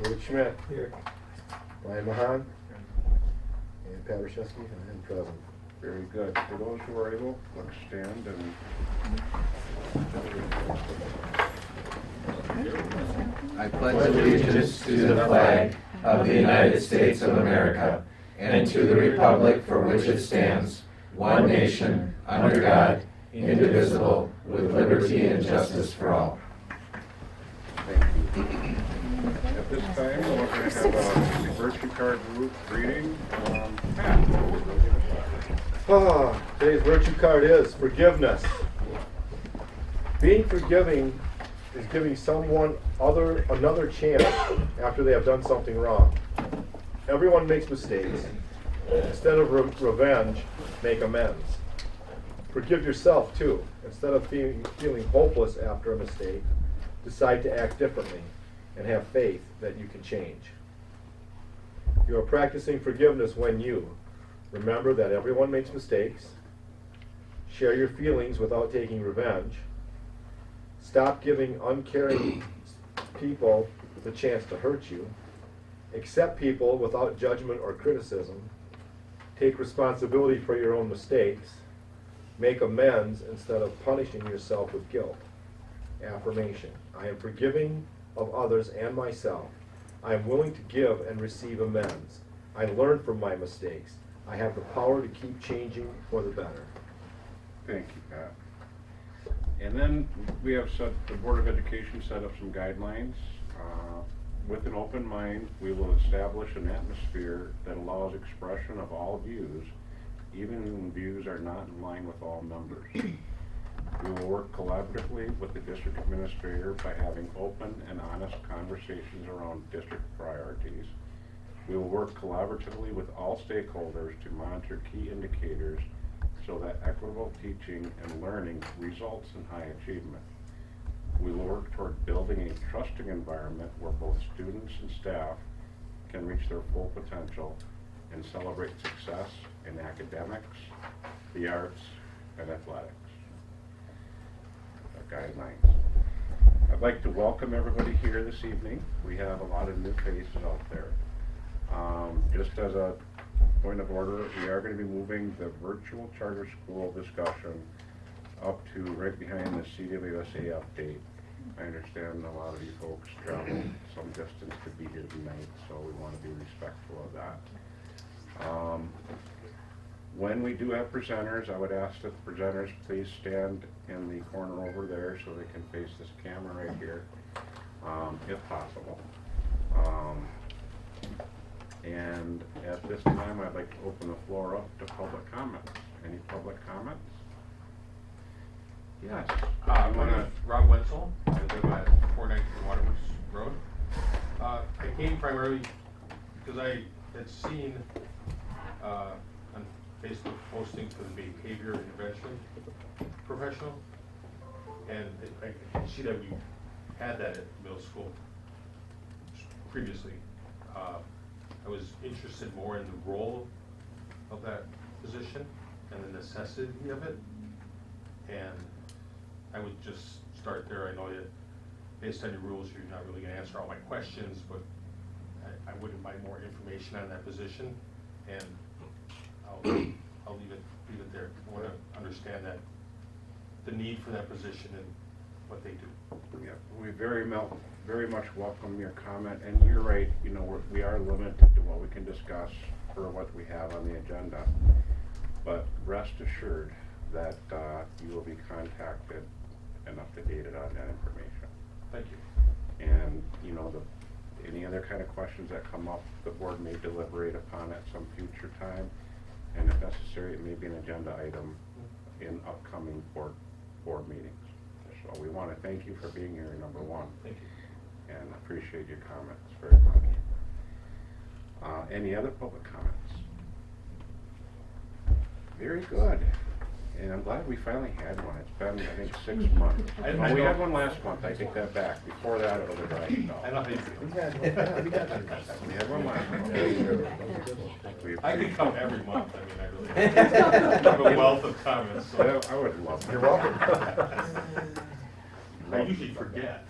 David Schmidt. Here. Ryan Mahan. And Pat Rashevsky, and present. Very good. For those who are able, let's stand and I pledge allegiance to the flag of the United States of America and to the republic for which it stands, one nation, under God, indivisible, with liberty and justice for all. thank you. At this time, we're going to have a virtue card reading. Pat, Today's virtue card is forgiveness. Being forgiving is giving someone another chance after they have done something wrong. Everyone makes mistakes. Instead of revenge, make amends. Forgive yourself too. Instead of feeling hopeless after a mistake, decide to act differently and have faith that you can change. You are practicing forgiveness when you remember that everyone makes mistakes, share your feelings without taking revenge, stop giving uncaring people the chance to hurt you, accept people without judgment or criticism, take responsibility for your own mistakes, make amends instead of punishing yourself with guilt. Affirmation: I am forgiving of others and myself. I am willing to give and receive amends. I learn from my mistakes. I have the power to keep changing for the better. thank you, Pat. And then we have the Board of Education set up some guidelines. With an open mind, we will establish an atmosphere that allows expression of all views, even when views are not in line with all members. We will work collaboratively with the district administrator by having open and honest conversations around district priorities. We will work collaboratively with all stakeholders to monitor key indicators so that equitable teaching and learning results in high achievement. We will work toward building a trusting environment where both students and staff can reach their full potential and celebrate success in academics, the arts, and athletics. Our guidelines. I'd like to welcome everybody here this evening. We have a lot of new faces out there. Just as a point of order, we are going to be moving the virtual charter school discussion up to right behind the CWSA update. I understand a lot of you folks traveled some distance to be here tonight, so we want to be respectful of that. When we do have presenters, I would ask that the presenters please stand in the corner over there so they can face this camera right here, if possible. And at this time, I'd like to open the floor up to public comments. Any public comments? Yes. My name is Rob Wenzel. I live at 419 Waterworks Road. I came primarily because I had seen on Facebook postings for the behavior intervention professional, and I can see that we had that at middle school previously. I was interested more in the role of that position and the necessity of it, and I would just start there. I know that based on your rules, you're not really going to answer all my questions, but I wouldn't mind more information on that position, and I'll leave it there. I want to understand that the need for that position and what they do. Yeah, we very much welcome your comment, and you're right. You know, we are limited to what we can discuss for what we have on the agenda. But rest assured that you will be contacted and up to date on that information. Thank you. And you know, any other kind of questions that come up, the board may deliberate upon at some future time, and if necessary, it may be an agenda item in upcoming board meetings. So we want to thank you for being here, number one. Thank you. And appreciate your comments very much. Any other public comments? Very good. And I'm glad we finally had one. It's been, I think, 6 months. I We know. had one last month. I take that back. Before that, it was a dry spell. I know how you feel. We had one last month. We I could come every month. I mean, I really have a wealth of comments. So I would love to. You're welcome. I usually forget.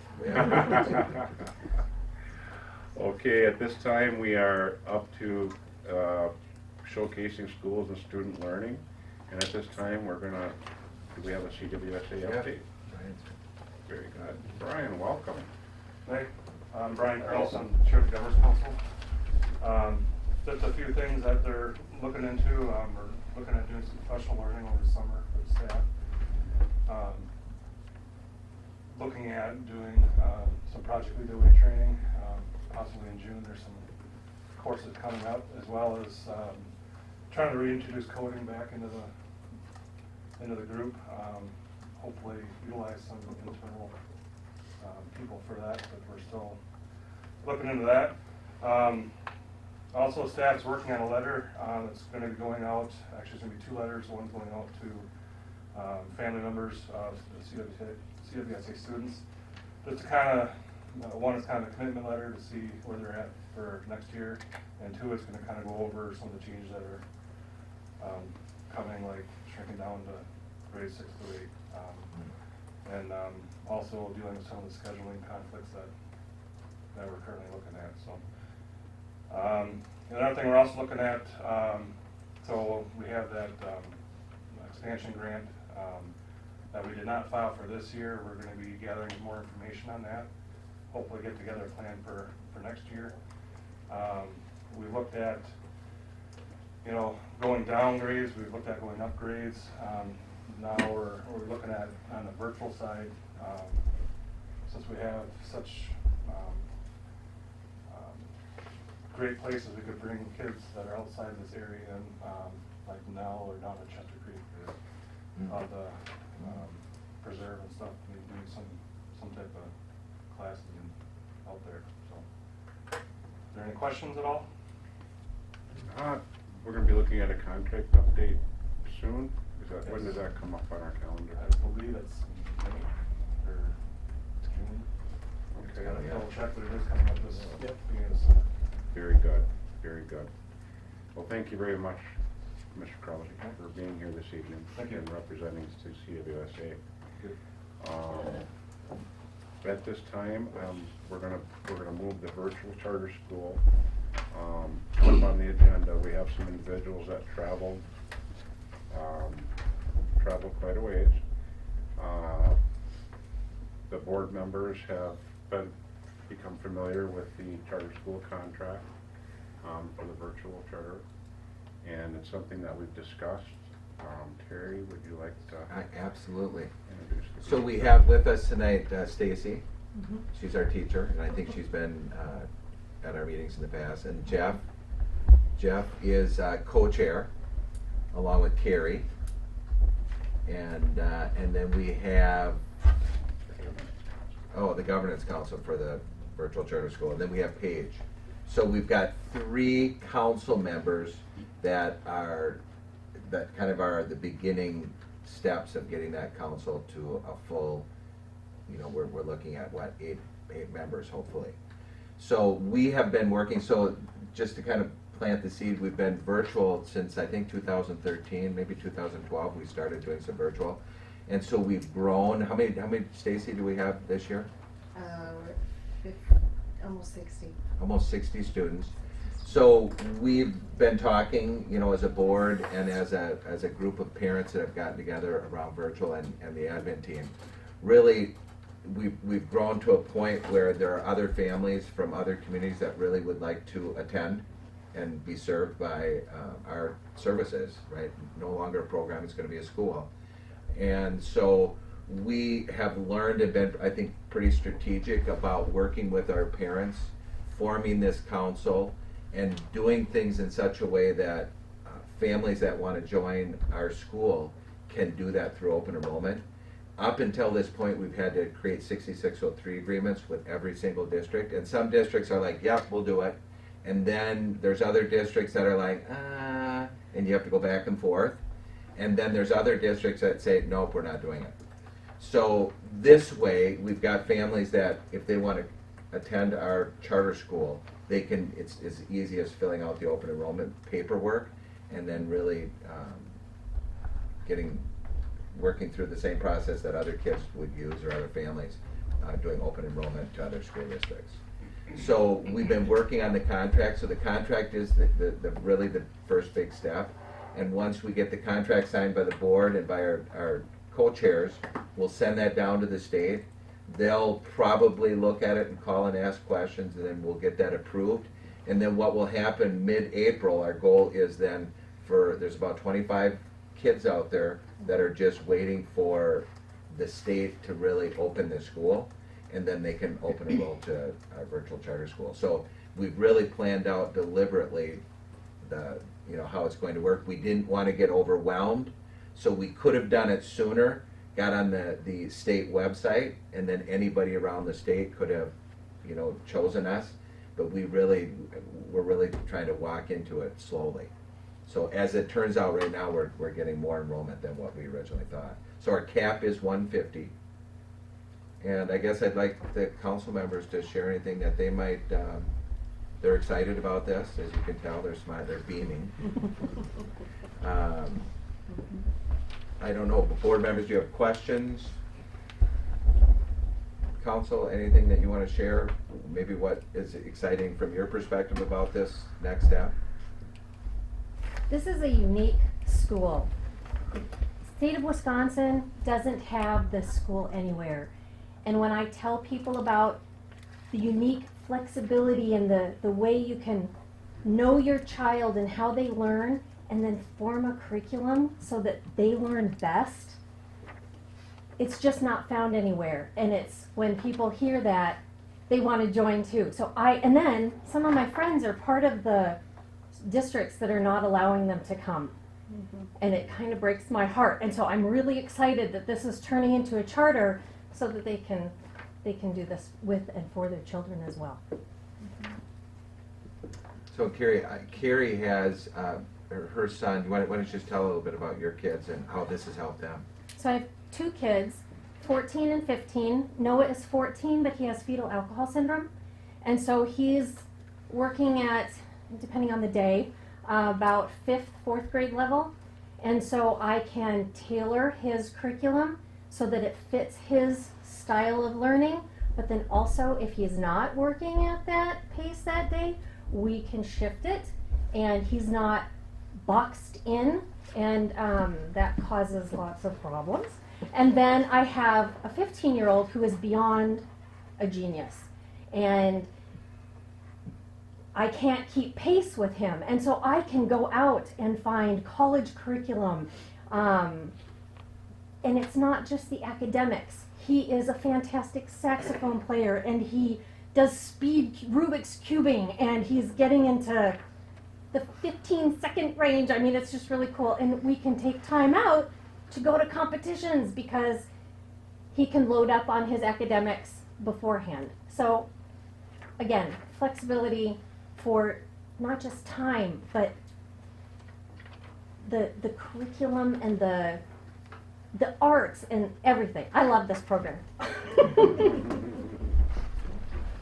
Okay, at this time, we are up to showcasing schools and student learning. And at this time, we're gonna, do we have a CWSA update? Very good. Brian, welcome. Hey, I'm Brian Carlson, Chair of the Governors Council. Just a few things that they're looking into. We're looking at doing some professional learning over the summer for the staff. Looking at doing some project leadership training, possibly in June. There's some courses coming up, as well as trying to reintroduce coding back into the group. Hopefully utilize some internal people for that, but we're still looking into that. Also, staff's working on a letter that's going to be going out. Actually, it's going to be 2 letters. One's going out to family members of CWSA students. Just to kind of, one is kind of a commitment letter to see where they're at for next year, and 2, it's going to kind of go over some of the changes that are coming, like shrinking down to grades 6 to 8. And also dealing with some of the scheduling conflicts that we're currently looking at. So another thing we're also looking at, so we have that expansion grant that we did not file for this year. We're going to be gathering more information on that. Hopefully get together a plan for next year. We looked at, going down grades. We've looked at going up grades. Now we're looking at on the virtual side, since we have such great places we could bring kids that are outside this area in, like Nell or down at Chester Creek or the preserve and stuff. We do some type of classes out there. So, is there any questions at all? We're gonna be looking at a contract update soon. When does that come up on our calendar? I believe it's May or June. Okay. Gotta double check, but it is coming up this beginning of the summer. Very good, very good. Well, thank you very much, Mr. Crowley, for being here this evening. Thank you. And representing CWSA. Good. At this time, we're gonna move the virtual charter school. Up on the agenda, we have some individuals that traveled quite a ways. The board members have become familiar with the charter school contract for the virtual charter, and it's something that we've discussed. Terry, would you like to Absolutely. introduce the So group? we have with us tonight Stacy. She's our teacher, and I think she's been at our meetings in the past. And Jeff is co-chair, along with Carrie. And then we have the governance council for the virtual charter school. And then we have Paige. So we've got 3 council members that are the beginning steps of getting that council to a full, we're looking at 8 members hopefully. So we have been working, so just to kind of plant the seed, we've been virtual since I think 2013, maybe 2012, we started doing some virtual. And so we've grown. How many Stacy, do we have this year? Almost 60. Almost 60 students. So we've been talking, as a board and as a group of parents that have gotten together around virtual and the admin team. Really, we've grown to a point where there are other families from other communities that really would like to attend and be served by our services, right? No longer a program, it's going to be a school. And so we have learned and been, I think, pretty strategic about working with our parents, forming this council, and doing things in such a way that families that want to join our school can do that through open enrollment. Up until this point, we've had to create 6603 agreements with every single district, and some districts are like, yep, we'll do it. And then there's other districts that are like, and you have to go back and forth. And then there's other districts that say, nope, we're not doing it. So this way, we've got families that if they want to attend our charter school, they can, it's as easy as filling out the open enrollment paperwork and then really working through the same process that other kids would use or other families doing open enrollment to other school districts. So we've been working on the contract, so the contract is the really the first big step. And once we get the contract signed by the board and by our co-chairs, we'll send that down to the state. They'll probably look at it and call and ask questions, and then we'll get that approved. And then what will happen mid-April, our goal is then there's about 25 kids out there that are just waiting for the state to really open the school, and then they can open a roll to our virtual charter school. So we've really planned out deliberately how it's going to work. We didn't want to get overwhelmed, so we could have done it sooner, got on the state website, and then anybody around the state could have, chosen us. But we're really trying to walk into it slowly. So as it turns out right now, we're getting more enrollment than what we originally thought. So our cap is 150. And I guess I'd like the council members to share anything that they might, they're excited about this. As you can tell, they're smiling, they're beaming. I don't know, board members, do you have questions? Council, anything that you want to share? Maybe what is exciting from your perspective about this next step? This is a unique school. State of Wisconsin doesn't have this school anywhere. And when I tell people about the unique flexibility and the way you can know your child and how they learn and then form a curriculum so that they learn best, it's just not found anywhere. And it's when people hear that, they want to join too. And then some of my friends are part of the districts that are not allowing them to come. And it kind of breaks my heart. And so I'm really excited that this is turning into a charter so that they can do this with and for their children as well. So Carrie has her son. Why don't you just tell a little bit about your kids and how this has helped them? So I have two kids, 14 and 15. Noah is 14, but he has fetal alcohol syndrome. And so he's working at, depending on the day, about 5th, 4th grade level. And so I can tailor his curriculum so that it fits his style of learning. But then also, if he's not working at that pace that day, we can shift it and he's not boxed in, and that causes lots of problems. And then I have a 15-year-old who is beyond a genius, and I can't keep pace with him, and so I can go out and find college curriculum, and it's not just the academics. He is a fantastic saxophone player, and he does speed Rubik's cubing, and he's getting into the 15-second range. I mean, it's just really cool, and we can take time out to go to competitions because he can load up on his academics beforehand. So again, flexibility for not just time, but the curriculum and the arts and everything. I love this program.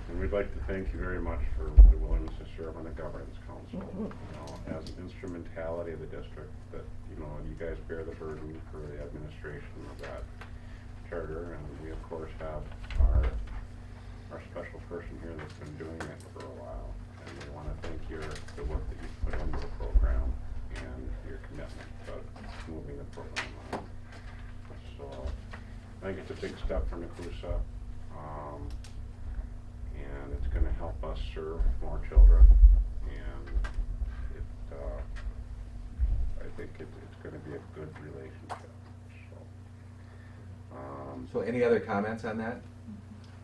And we'd like to thank you very much for the willingness to serve on the governance council. As an instrumentality of the district, that you guys bear the burden for the administration of that charter, and we of course have our special person here that's been doing it for a while, and we want to thank the work that you've put into the program and your commitment to moving the program on. So I think it's a big step for Nekoosa, and it's going to help us serve more children, and I think it's going to be a good relationship. So any other comments on that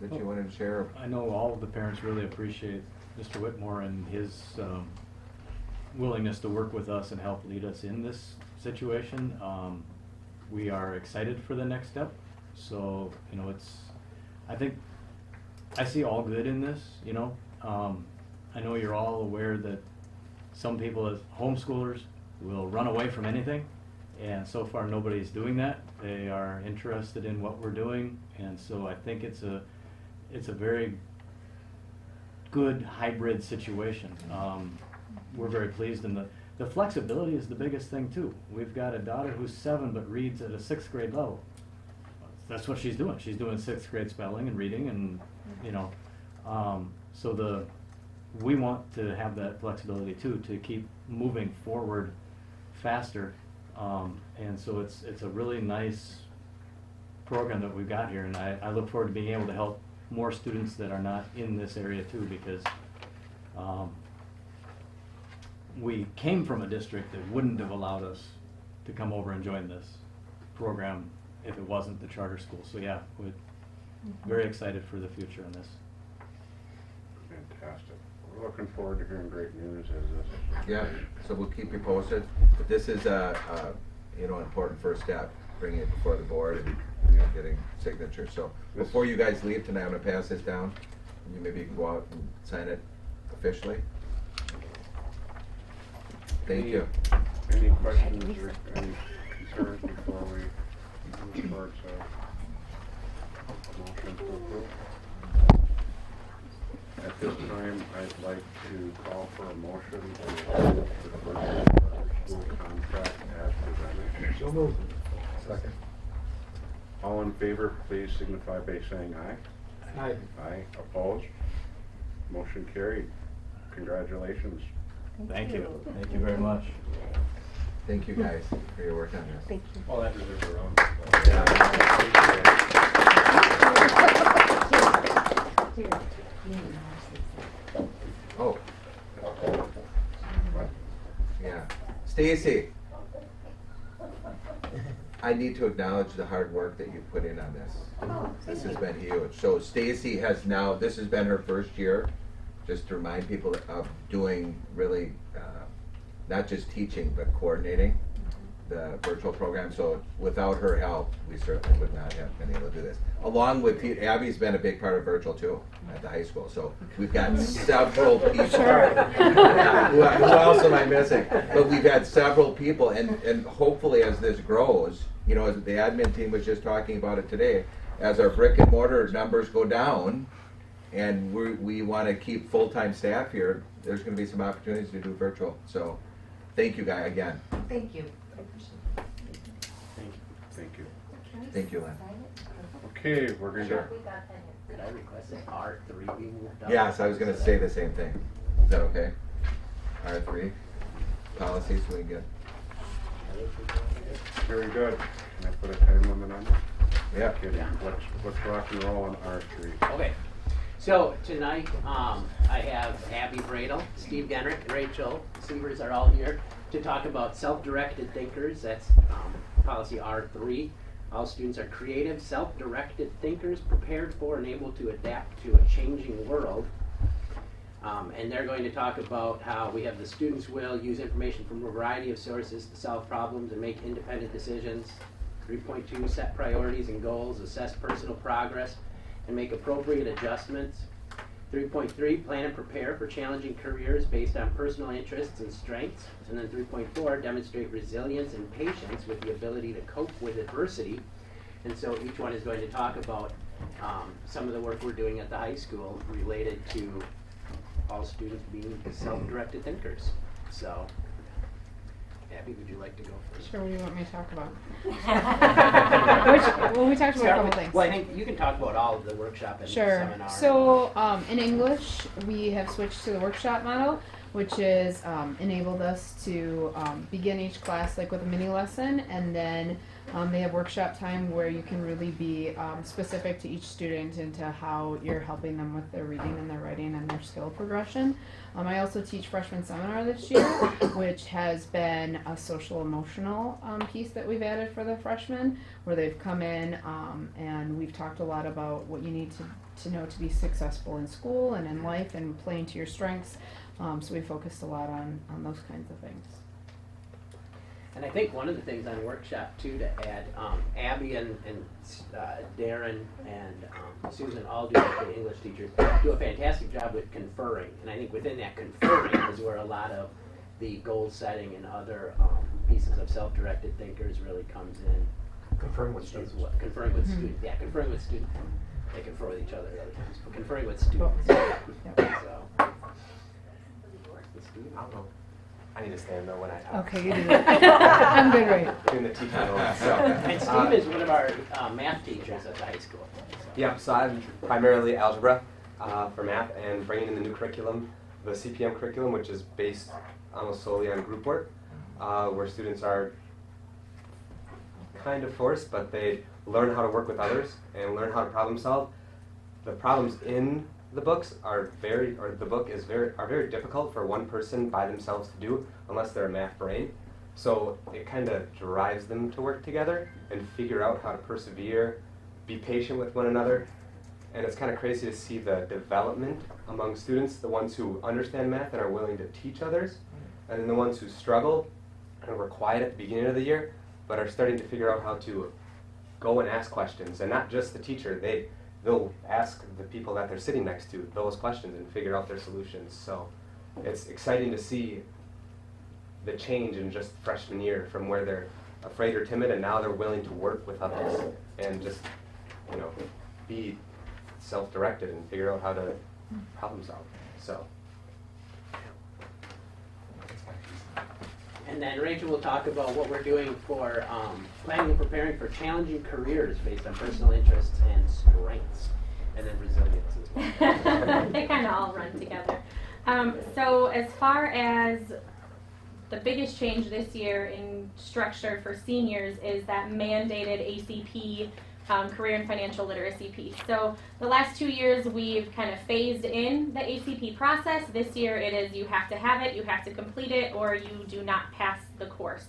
you wanted to share? I know all of the parents really appreciate Mr. Whitmore and his willingness to work with us and help lead us in this situation. We are excited for the next step. So, I see all good in this, I know you're all aware that some people as homeschoolers will run away from anything, and so far nobody's doing that. They are interested in what we're doing, and so I think it's a very good hybrid situation. We're very pleased, and the flexibility is the biggest thing too. We've got a daughter who's 7 but reads at a 6th grade level. That's what she's doing. She's doing 6th grade spelling and reading, and So we want to have that flexibility too, to keep moving forward faster. And so it's a really nice program that we've got here, and I look forward to being able to help more students that are not in this area too, because we came from a district that wouldn't have allowed us to come over and join this program if it wasn't the charter school. So yeah, we're very excited for the future in this. Fantastic. We're looking forward to hearing great news as this. Yeah, so we'll keep you posted. But this is a important first step, bringing it before the board and getting signatures. So before you guys leave tonight, I'm gonna pass this down. And maybe you can go out and sign it officially. Thank you. Any questions or any concerns before we move towards a motion to approve? At this time, I'd like to call for a motion to approve the virtual charter school contract as presented. So moved. Second. All in favor, please signify by saying aye. Aye. Aye. Opposed? Motion carried. Congratulations. Thank you. Thank you very much. Thank you guys for your work on this. Thank you. All that deserves their own. Oh. Yeah. Stacy. I need to acknowledge the hard work that you put in on this. This has been huge. So Stacy has now, this has been her first year, just to remind people of doing really, not just teaching, but coordinating the virtual program. So without her help, we certainly would not have been able to do this. Along with Abby's been a big part of virtual too at the high school. So we've got several people. Yeah, who else am I missing? But we've had several people, and hopefully as this grows, as the admin team was just talking about it today, as our brick and mortar numbers go down, and we want to keep full-time staff here, there's going to be some opportunities to do virtual. So thank you, guys, again. Thank you. Thank you. Thank you, Lynn. Okay, we're going to, Could I request that R3 be moved up? Yes, I was going to say the same thing. Is that okay? R3 policies we can get. very good. Can I put a time limit on that? Yeah. Okay, Let's rock and roll on R3. Okay, so tonight, I have Abby Bradle, Steve Genrick, and Rachel Sievers are all here to talk about self-directed thinkers. That's policy R3. All students are creative, self-directed thinkers, prepared for and able to adapt to a changing world. And they're going to talk about how we have the students will use information from a variety of sources to solve problems and make independent decisions. 3.2, set priorities and goals, assess personal progress, and make appropriate adjustments. 3.3, plan and prepare for challenging careers based on personal interests and strengths. And then 3.4, demonstrate resilience and patience with the ability to cope with adversity. And so each one is going to talk about some of the work we're doing at the high school related to all students being self-directed thinkers. So, Abby, would you like to go first? Sure, what do you want me to talk about? Well, we talked about a couple things. Well, I think you can talk about all of the workshop and Sure. seminar. So in English, we have switched to the workshop model, which is enabled us to begin each class like with a mini lesson, and then they have workshop time where you can really be specific to each student into how you're helping them with their reading and their writing and their skill progression. I also teach freshman seminar this year, which has been a social emotional piece that we've added for the freshmen, where they've come in and we've talked a lot about what you need to know to be successful in school and in life and playing to your strengths. So we focused a lot on those kinds of things. And I think one of the things on workshop too to add, Abby and Darren and Susan, all do, the English teachers, do a fantastic job with conferring. And I think within that conferring is where a lot of the goal setting and other pieces of self-directed thinkers really comes in. Conferring with students. Conferring with students, yeah, conferring with students. They confer with each other at other times, but conferring with students. Yep. So, Steve? I don't know. I need to stand though when I talk. Okay, you do that. I'm good, right? Doing the teaching role. So, And Steve is one of our math teachers at the high school. So. Yep, so I'm primarily algebra. for math and bringing in the new curriculum, the CPM curriculum, which is based almost solely on group work, where students are kind of forced, but they learn how to work with others and learn how to problem solve. The problems in the books are very difficult for one person by themselves to do unless they're a math brain. So it kind of drives them to work together and figure out how to persevere, be patient with one another. And it's kind of crazy to see the development among students, the ones who understand math and are willing to teach others, and then the ones who struggle and were quiet at the beginning of the year, but are starting to figure out how to go and ask questions. And not just the teacher, they'll ask the people that they're sitting next to those questions and figure out their solutions. So it's exciting to see the change in just freshman year from where they're afraid or timid and now they're willing to work with others and just, be self-directed and figure out how to problem solve. So. And then Rachel will talk about what we're doing for planning and preparing for challenging careers based on personal interests and strengths, and then resilience as well. They kind of all run together. So as far as the biggest change this year in structure for seniors is that mandated ACP career and financial literacy piece. So the last 2 years we've kind of phased in the ACP process. This year it is you have to have it, you have to complete it, or you do not pass the course.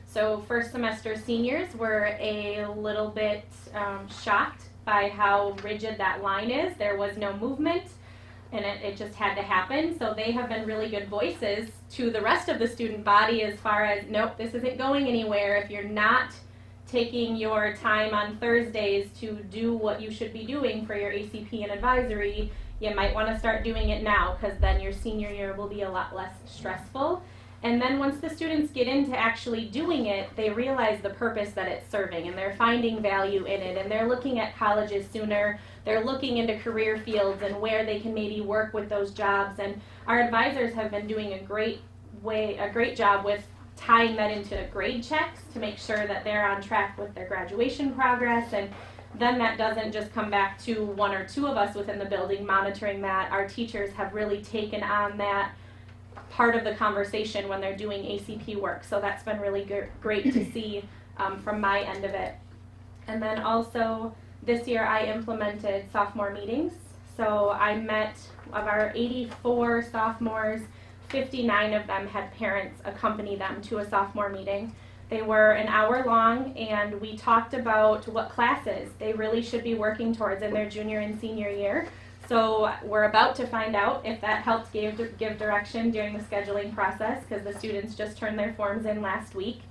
So first semester seniors were a little bit shocked by how rigid that line is. There was no movement and it just had to happen. So they have been really good voices to the rest of the student body as far as, nope, this isn't going anywhere. If you're not taking your time on Thursdays to do what you should be doing for your ACP and advisory, you might want to start doing it now, because then your senior year will be a lot less stressful. And then once the students get into actually doing it, they realize the purpose that it's serving, and they're finding value in it, and they're looking at colleges sooner, they're looking into career fields and where they can maybe work with those jobs. And our advisors have been doing a great job with tying that into grade checks to make sure that they're on track with their graduation progress, and then that doesn't just come back to one or two of us within the building monitoring that. Our teachers have really taken on that part of the conversation when they're doing ACP work, so that's been really great to see from my end of it. And then also this year I implemented sophomore meetings. So I met, of our 84 sophomores, 59 of them had parents accompany them to a sophomore meeting. They were an hour long, and we talked about what classes they really should be working towards in their junior and senior year. So we're about to find out if that helped give direction during the scheduling process, because the students just turned their forms in last week.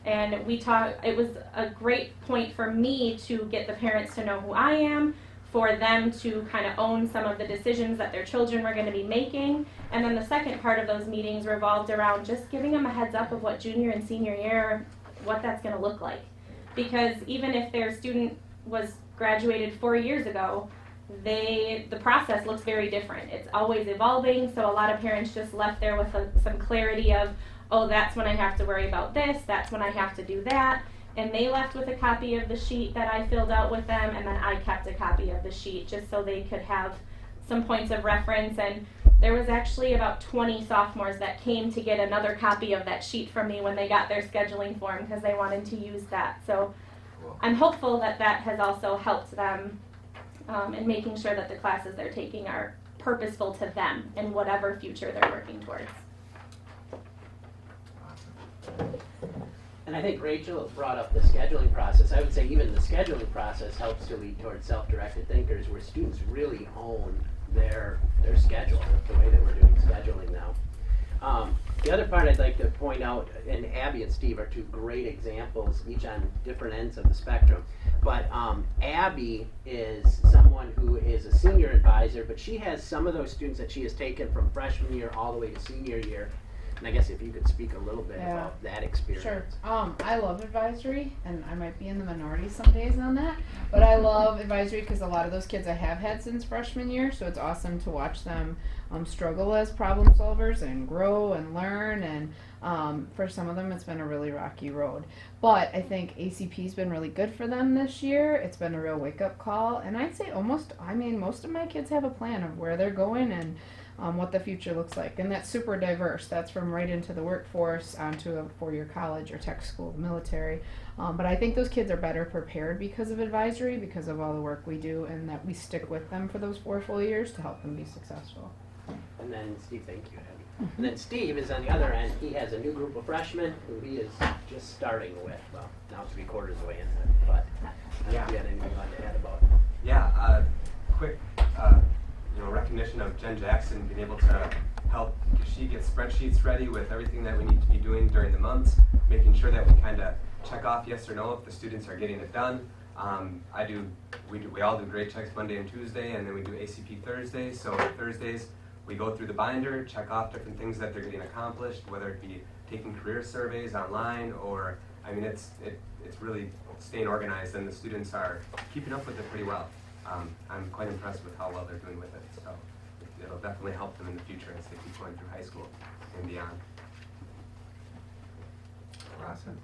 And we talked, it was a great point for me to get the parents to know who I am, for them to kind of own some of the decisions that their children were going to be making. And then the second part of those meetings revolved around just giving them a heads up of what junior and senior year, what that's going to look like. Because even if their student was graduated 4 years ago, the process looks very different. It's always evolving, so a lot of parents just left there with some clarity of, oh, that's when I have to worry about this, that's when I have to do that. And they left with a copy of the sheet that I filled out with them, and then I kept a copy of the sheet just so they could have some points of reference. And there was actually about 20 sophomores that came to get another copy of that sheet from me when they got their scheduling form, because they wanted to use that. So I'm hopeful that that has also helped them in making sure that the classes they're taking are purposeful to them in whatever future they're working towards. And I think Rachel brought up the scheduling process. I would say even the scheduling process helps to lead towards self-directed thinkers, where students really own their schedule, the way that we're doing scheduling now. The other part I'd like to point out, and Abby and Steve are two great examples, each on different ends of the spectrum. But Abby is someone who is a senior advisor, but she has some of those students that she has taken from freshman year all the way to senior year And I guess if you could speak a little bit Yeah. about that experience. Sure. I love advisory, and I might be in the minority some days on that, but I love advisory because a lot of those kids I have had since freshman year, so it's awesome to watch them struggle as problem solvers and grow and learn, and for some of them it's been a really rocky road. But I think ACP's been really good for them this year. It's been a real wake-up call, and I'd say most of my kids have a plan of where they're going and what the future looks like, and that's super diverse. That's from right into the workforce onto a four-year college or tech school, military. But I think those kids are better prepared because of advisory, because of all the work we do, and that we stick with them for those 4 full years to help them be successful. And then Steve, thank you, Abby. And then Steve is on the other end. He has a new group of freshmen who he is just starting with. Well, now 3/4 way into it, but I don't know if you had anything you'd like to add about it. Yeah, quick, recognition of Jen Jackson being able to help. She gets spreadsheets ready with everything that we need to be doing during the months, making sure that we kind of check off yes or no if the students are getting it done. We all do grade checks Monday and Tuesday, and then we do ACP Thursdays. So Thursdays we go through the binder, check off different things that they're getting accomplished, whether it be taking career surveys online or, it's really staying organized, and the students are keeping up with it pretty well. I'm quite impressed with how well they're doing with it, so it'll definitely help them in the future as they keep going through high school and beyond. Awesome.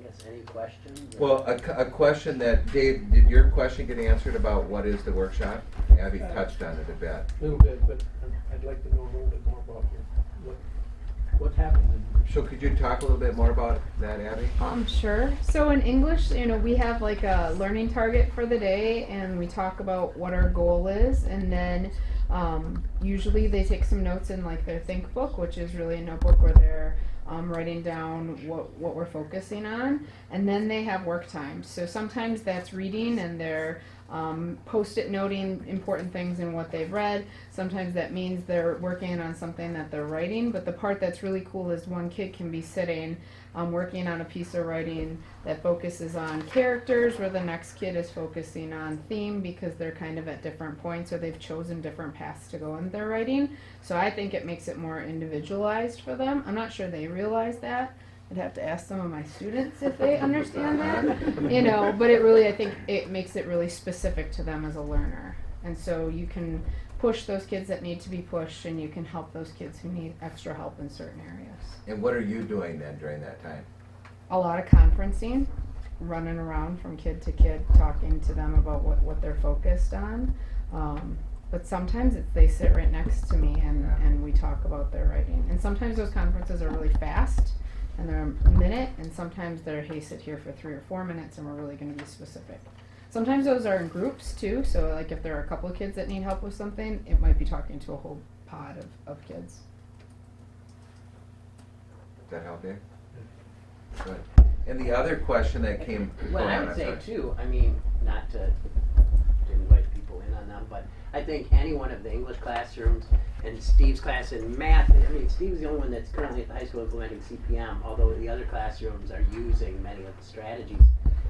Yes, any questions? Well, a question that, Dave, did your question get answered about what is the workshop? Abby touched on it a bit. A little bit, but I'd like to know a little bit more about what happened. So could you talk a little bit more about that, Abby? Sure. So in English, we have like a learning target for the day, and we talk about what our goal is, and then usually they take some notes in like their think book, which is really a notebook where they're writing down what we're focusing on, and then they have work time. So sometimes that's reading, and they're post-it noting important things in what they've read. Sometimes that means they're working on something that they're writing, but the part that's really cool is one kid can be sitting working on a piece of writing that focuses on characters, where the next kid is focusing on theme, because they're kind of at different points or they've chosen different paths to go in their writing. So I think it makes it more individualized for them. I'm not sure they realize that. I'd have to ask some of my students if they understand that, but it really, I think it makes it really specific to them as a learner. And so you can push those kids that need to be pushed, and you can help those kids who need extra help in certain areas. And what are you doing then during that time? A lot of conferencing, running around from kid to kid, talking to them about what they're focused on. But sometimes they sit right next to me, and we talk about their writing. And sometimes those conferences are really fast, and they're a minute, and sometimes they're, hey, sit here for 3 or 4 minutes, and we're really going to be specific. Sometimes those are in groups too, so like if there are a couple of kids that need help with something, it might be talking to a whole pod of kids. Does that help you? Good. And the other question that came. Well, go I on, would I'm say sorry. too, not to invite people in on them, but I think any one of the English classrooms and Steve's class in math, Steve's the only one that's currently at the high school implementing CPM, although the other classrooms are using many of the strategies.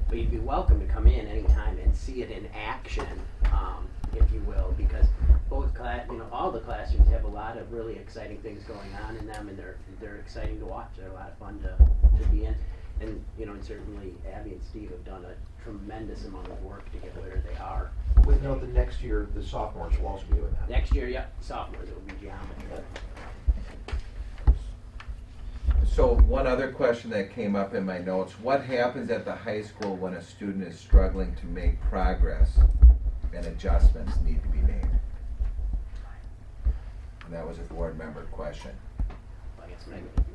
But you'd be welcome to come in anytime and see it in action, if you will, because all the classrooms have a lot of really exciting things going on in them, and they're exciting to watch. They're a lot of fun to be in, and certainly Abby and Steve have done a tremendous amount of work to get where they are. With note that next year the sophomores will also be doing that. Next year, yep, sophomores, it will be geometry. So one other question that came up in my notes, what happens at the high school when a student is struggling to make progress and adjustments need to be made? And that was a board member question. I guess Megan, if you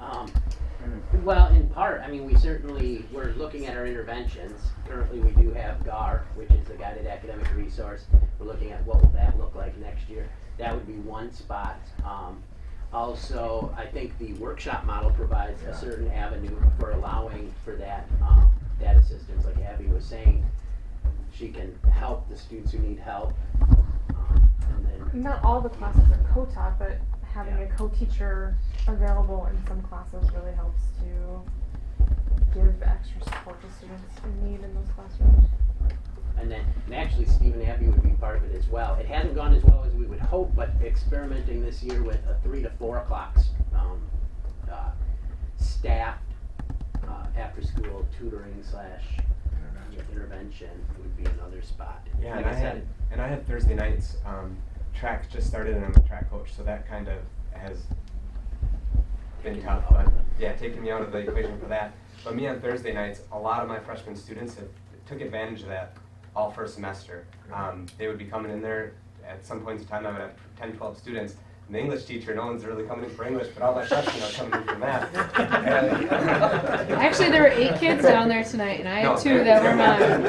want. Well, in part, we're looking at our interventions. Currently, we do have GAR, which is a guided academic resource. We're looking at what will that look like next year. That would be one spot. Also, I think the workshop model provides a certain avenue for allowing for that assistance. Like Abby was saying, she can help the students who need help. And then Not all the classes are co-taught, but having a co-teacher available in some classes really helps to give extra support to students in need in those classrooms. And actually, Steve and Abby would be part of it as well. It hasn't gone as well as we would hope, but experimenting this year with a 3 to 4 o'clock staffed after-school tutoring / intervention would be another spot. Yeah, Like said, and I had Thursday nights. Track just started, and I'm a track coach, so that kind of has been Taken tough. you out But of it. yeah, taking me out of the equation for that. But me on Thursday nights, a lot of my freshman students took advantage of that all first semester. They would be coming in there. At some points in time, I would have 10, 12 students. And the English teacher, no one's really coming in for English, but all my freshmen are coming in for math. Actually, there were 8 kids down there tonight, and I had No, 2 that were mine.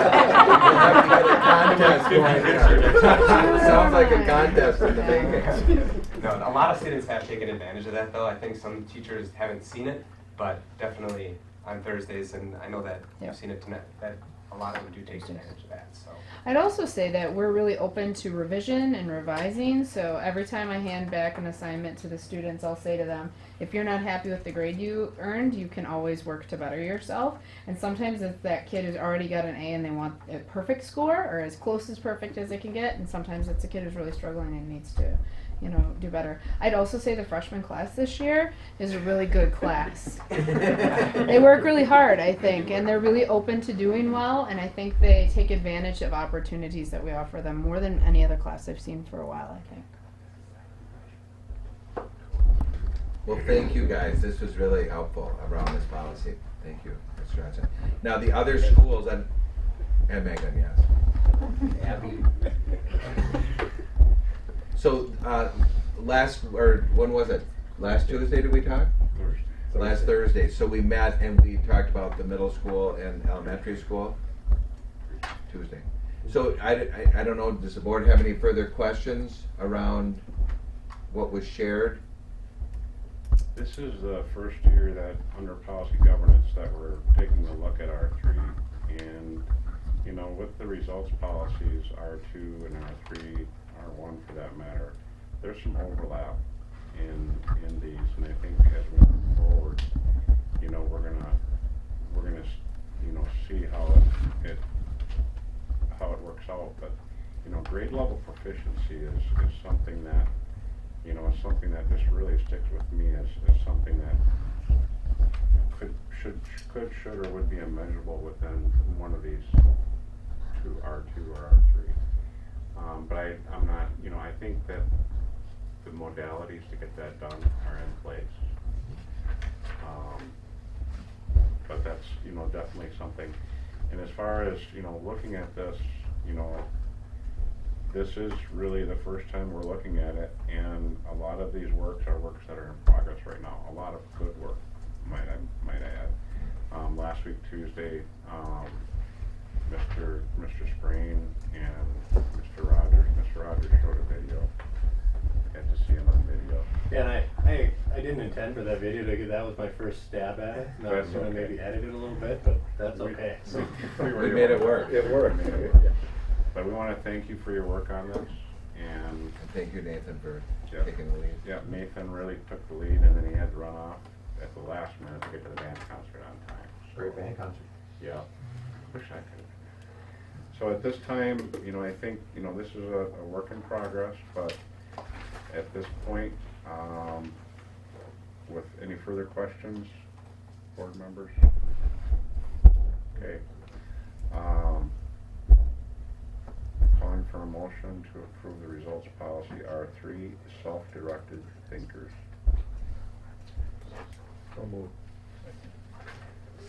Contest going on. Sounds like a contest in the making. No, a lot of students have taken advantage of that, though. I think some teachers haven't seen it, but definitely on Thursdays, and I know that Yep. you've seen it tonight, that a lot of them do take advantage of that, so. I'd also say that we're really open to revision and revising, so every time I hand back an assignment to the students, I'll say to them, if you're not happy with the grade you earned, you can always work to better yourself. And sometimes if that kid has already got an A and they want a perfect score, or as close as perfect as they can get, and sometimes it's a kid who's really struggling and needs to, do better. I'd also say the freshman class this year is a really good class. They work really hard, I think, and they're really open to doing well, and I think they take advantage of opportunities that we offer them more than any other class I've seen for a while, I think. Well, thank you guys. This was really helpful around this policy. Thank you, Mr. Johnson. Now, the other schools, and Megan, yes. Abby, So, when was it? Last Tuesday did we talk? Last Thursday. So we met and we talked about the middle school and elementary school. Tuesday. So I don't know, does the board have any further questions around what was shared? This is the first year that under policy governance that we're taking a look at R3, and with the results policies R2 and R3, R1 for that matter, there's some overlap in these, and I think as we move forward, we're gonna see how it works out. But grade level proficiency is something that is something that just really sticks with me as something that should or would be immeasurable within one of these two, R2 or R3. But I'm not, I think that the modalities to get that done are in place. But that's, definitely something. And as far as, looking at this, this is really the first time we're looking at it, and a lot of these works are works that are in progress right now. A lot of good work, might I add. Last week, Tuesday, Mr. Sprain and Mr. Rogers showed a video. I got to see him on video. Yeah, and I didn't intend for that video to get, that was my first stab at it. And I was gonna maybe edit it a little bit, but that's okay. So We made it work. It worked. But we want to thank you for your work on this, and Thank you, Nathan, for Yep. taking the lead. yeah, Nathan really took the lead, and then he had to run off at the last minute to get to the band concert on time. Great band concert. Yeah, wish I could. So at this time, I think, this is a work in progress, but at this point, with any further questions, board members? Okay. Calling for a motion to approve the results policy R3, self-directed thinkers. So moved.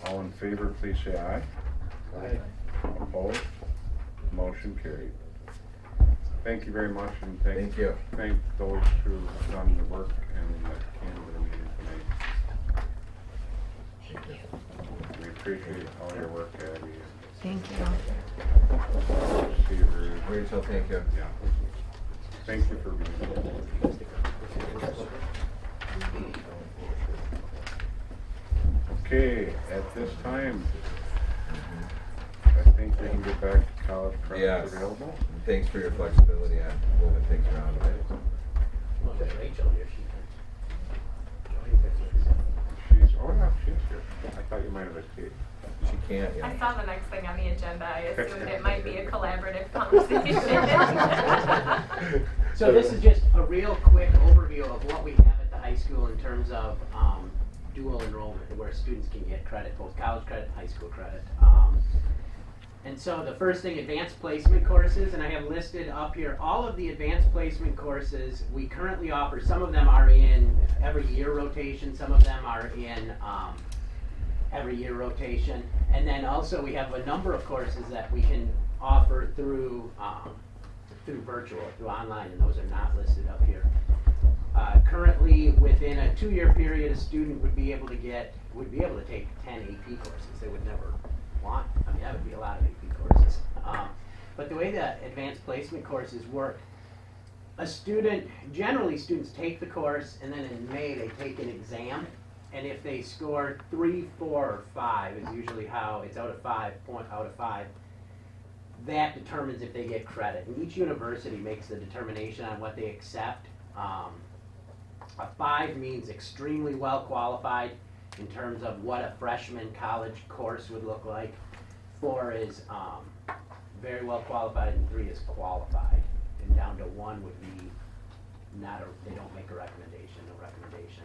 All in favor, please say aye. Aye. Opposed? Motion carried. Thank you very much, and Thank you. thank those who have done the work and that came to the meeting tonight. We appreciate all your work, Abby. Thank you. Rachel, thank you. Yeah. Thank you for being here. Okay, at this time, I think we can get back to college credits Yes. available. And thanks for your flexibility on moving things around a bit. well, there's Rachel here, she can join She's, oh yeah, she's here. I thought you might have escaped. She can't, I yeah. saw the next thing on the agenda. I assumed it might be a collaborative conversation. So this is just a real quick overview of what we have at the high school. school in terms of dual enrollment, where students can get credit, both college credit and high school credit. And so the first thing, advanced placement courses, and I have listed up here all of the advanced placement courses we currently offer. Some of them are in every year rotation, some of them are in every year rotation. And then also we have a number of courses that we can offer through virtual, through online, and those are not listed up here. Currently, within a 2-year period, a student would be able to take 10 AP courses. They would never want, I mean, that would be a lot of AP courses. But the way that advanced placement courses work, generally students take the course, and then in May they take an exam, and if they score 3, 4, or 5 is usually how it's out of 5, that determines if they get credit. And each university makes the determination on what they accept. A 5 means extremely well qualified in terms of what a freshman college course would look like. 4 is very well qualified, and 3 is qualified. And down to 1 would be they don't make a recommendation, no recommendation.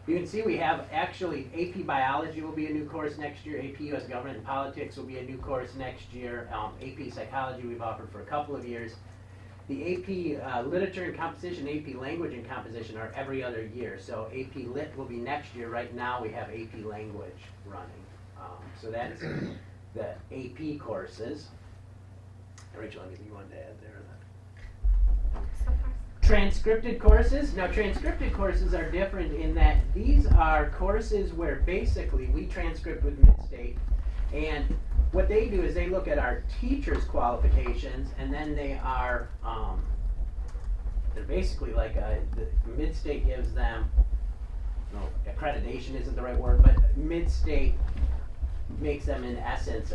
You can see we have actually AP Biology will be a new course next year, AP US Government and Politics will be a new course next year, AP Psychology we've offered for a couple of years. The AP Literature and Composition, AP Language and Composition are every other year. So AP Lit will be next year. Right now we have AP Language running. So that's the AP courses. Rachel, anything you wanted to add there? Transcripted courses. Now transcripted courses are different in that these are courses where basically we transcript with Midstate, and what they do is they look at our teachers' qualifications, and then they are, they're basically like the Midstate gives them, no, accreditation isn't the right word, but Midstate makes them in essence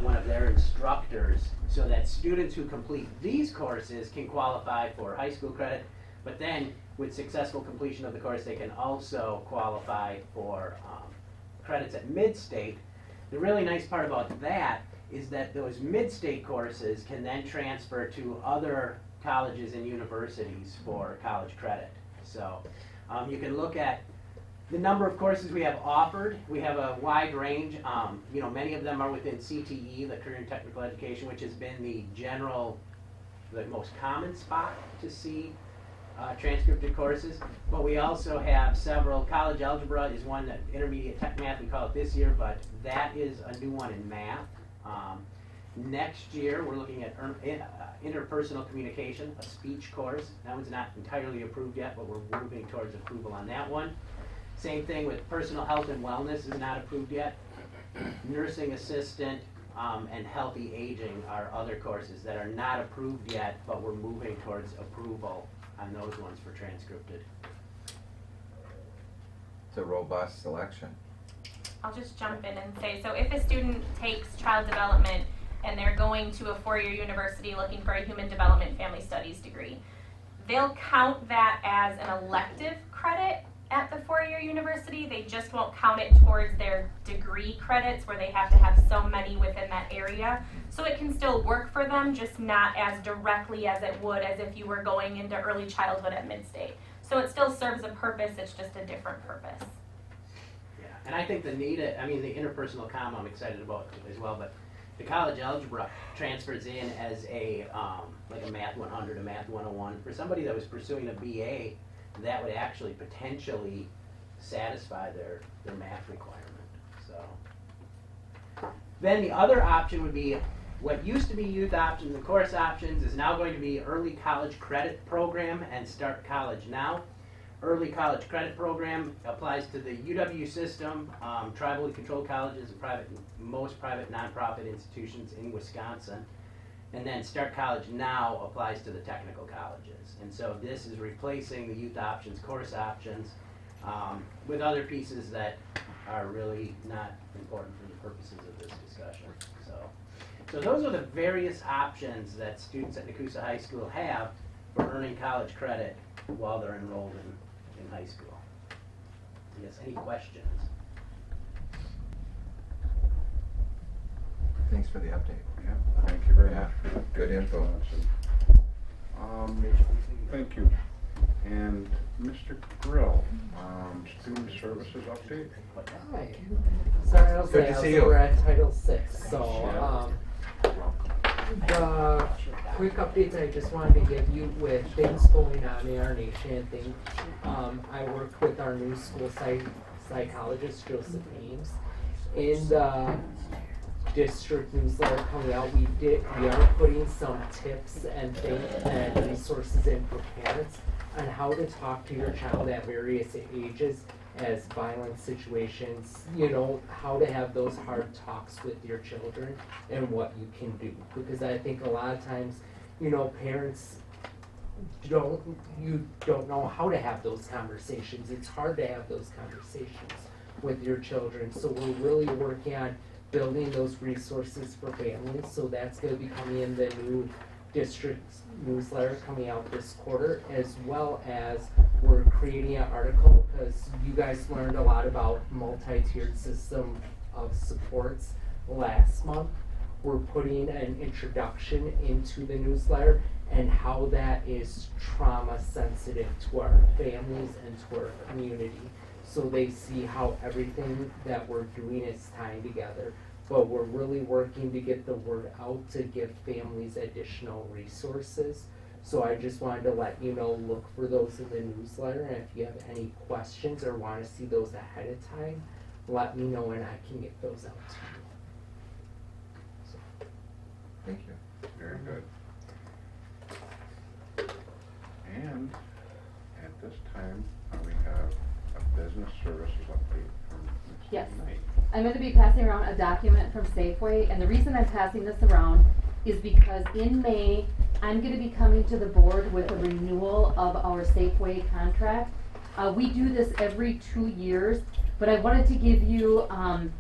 one of their instructors, so that students who complete these courses can qualify for high school credit, but then with successful completion of the course they can also qualify for credits at Midstate. The really nice part about that is that those Midstate courses can then transfer to other colleges and universities for college credit. So you can look at the number of courses we have offered. We have a wide range. Many of them are within CTE, the Career and Technical Education, which has been the most common spot to see transcripted courses. But we also have several. College Algebra is one that Intermediate Tech Math, we call it this year, but that is a new one in math. Next year, we're looking at interpersonal communication, a speech course. That one's not entirely approved yet, but we're moving towards approval on that one. Same thing with personal health and wellness is not approved yet. Nursing assistant and healthy aging are other courses that are not approved yet, but we're moving towards approval on those ones for transcripted. It's a robust selection. I'll just jump in and say, so if a student takes child development and they're going to a 4-year university looking for a human development family studies degree, they'll count that as an elective credit at the 4-year university. They just won't count it towards their degree credits where they have to have so many within that area. So it can still work for them, just not as directly as it would as if you were going into early childhood at Midstate. So it still serves a purpose, it's just a different purpose. Yeah, and I think the interpersonal comm I'm excited about as well, but the college algebra transfers in as like a Math 100, a Math 101. For somebody that was pursuing a BA, that would actually potentially satisfy their math requirement. So then the other option would be what used to be youth options and course options is now going to be early college credit program and Start College Now. Early college credit program applies to the UW system, tribally controlled colleges, and most private nonprofit institutions in Wisconsin. And then Start College Now applies to the technical colleges. And so this is replacing the youth options, course options, with other pieces that are really not important for the purposes of this discussion. So those are the various options that students at Nekoosa High School have for earning college credit while they're enrolled in high school. Yes, any questions? Thanks for the update. Yeah, thank you very much. Good info. Thank you. And Mr. Grill, student services update. Hi. Sorry, I'll Good say to I was see you. over at Title VI, so, the quick updates I just wanted to give you with things going on in our nation and things. I worked with our new school psychologist, Joseph Ames. In the district newsletter coming out, we are putting some tips and things and resources in for parents on how to talk to your child at various ages as violent situations, how to have those hard talks with your children and what you can do. Because I think a lot of times, parents don't know how to have those conversations. It's hard to have those conversations with your children. So we're really working on building those resources for families. So that's going to be coming in the new district newsletter coming out this quarter, as well as we're creating an article because you guys learned a lot about multi-tiered system of supports last month. We're putting an introduction into the newsletter and how that is trauma sensitive to our families and to our community. So they see how everything that we're doing is tying together. But we're really working to get the word out to give families additional resources. So I just wanted to let you know, look for those in the newsletter. And if you have any questions or want to see those ahead of time, let me know and I can get those out to you. So. Thank you. Very good. And at this time, we have a business services update from Ms. Yes. Knight. I'm going to be passing around a document from Safeway, and the reason I'm passing this around is because in May, I'm going to be coming to the board with a renewal of our Safeway contract. We do this every 2 years, but I wanted to give you a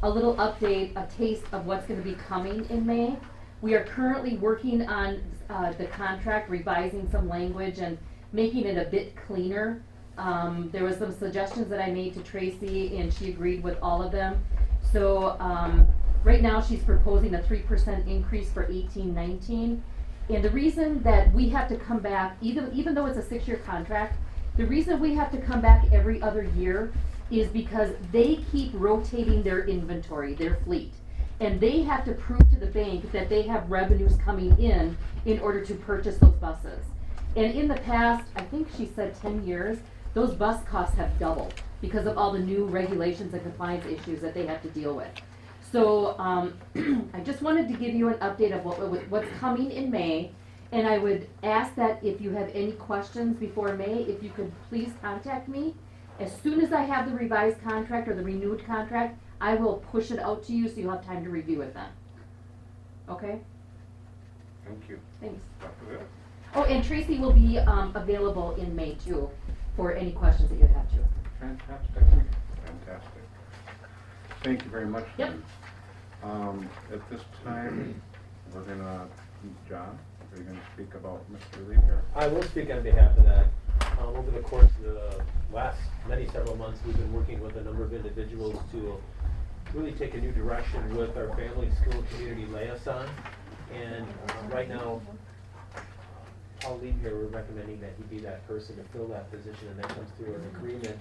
little update, a taste of what's going to be coming in May. We are currently working on the contract, revising some language and making it a bit cleaner. There was some suggestions that I made to Tracy and she agreed with all of them. So right now she's proposing a 3% increase for 18-19. And the reason that we have to come back, even though it's a 6-year contract, the reason we have to come back every other year is because they keep rotating their inventory, their fleet. And they have to prove to the bank that they have revenues coming in order to purchase those buses. And in the past, I think she said 10 years, those bus costs have doubled because of all the new regulations and compliance issues that they have to deal with. So I just wanted to give you an update of what's coming in May. And I would ask that if you have any questions before May, if you could please contact me. As soon as I have the revised contract or the renewed contract, I will push it out to you so you'll have time to review it then. Okay? Thank you. Thanks. Dr. Vitt? Oh, and Tracy will be available in May too for any questions that you have too. Fantastic. Fantastic. Thank you very much. Yep. Lynn. At this time, we're gonna, John, are you gonna speak about Mr. Lee here? I will speak on behalf of that. Over the course of the last several months, we've been working with a number of individuals to really take a new direction with our family, school, community liaison. And right now, Paul Lee here, we're recommending that he be that person to fill that position, and that comes through an agreement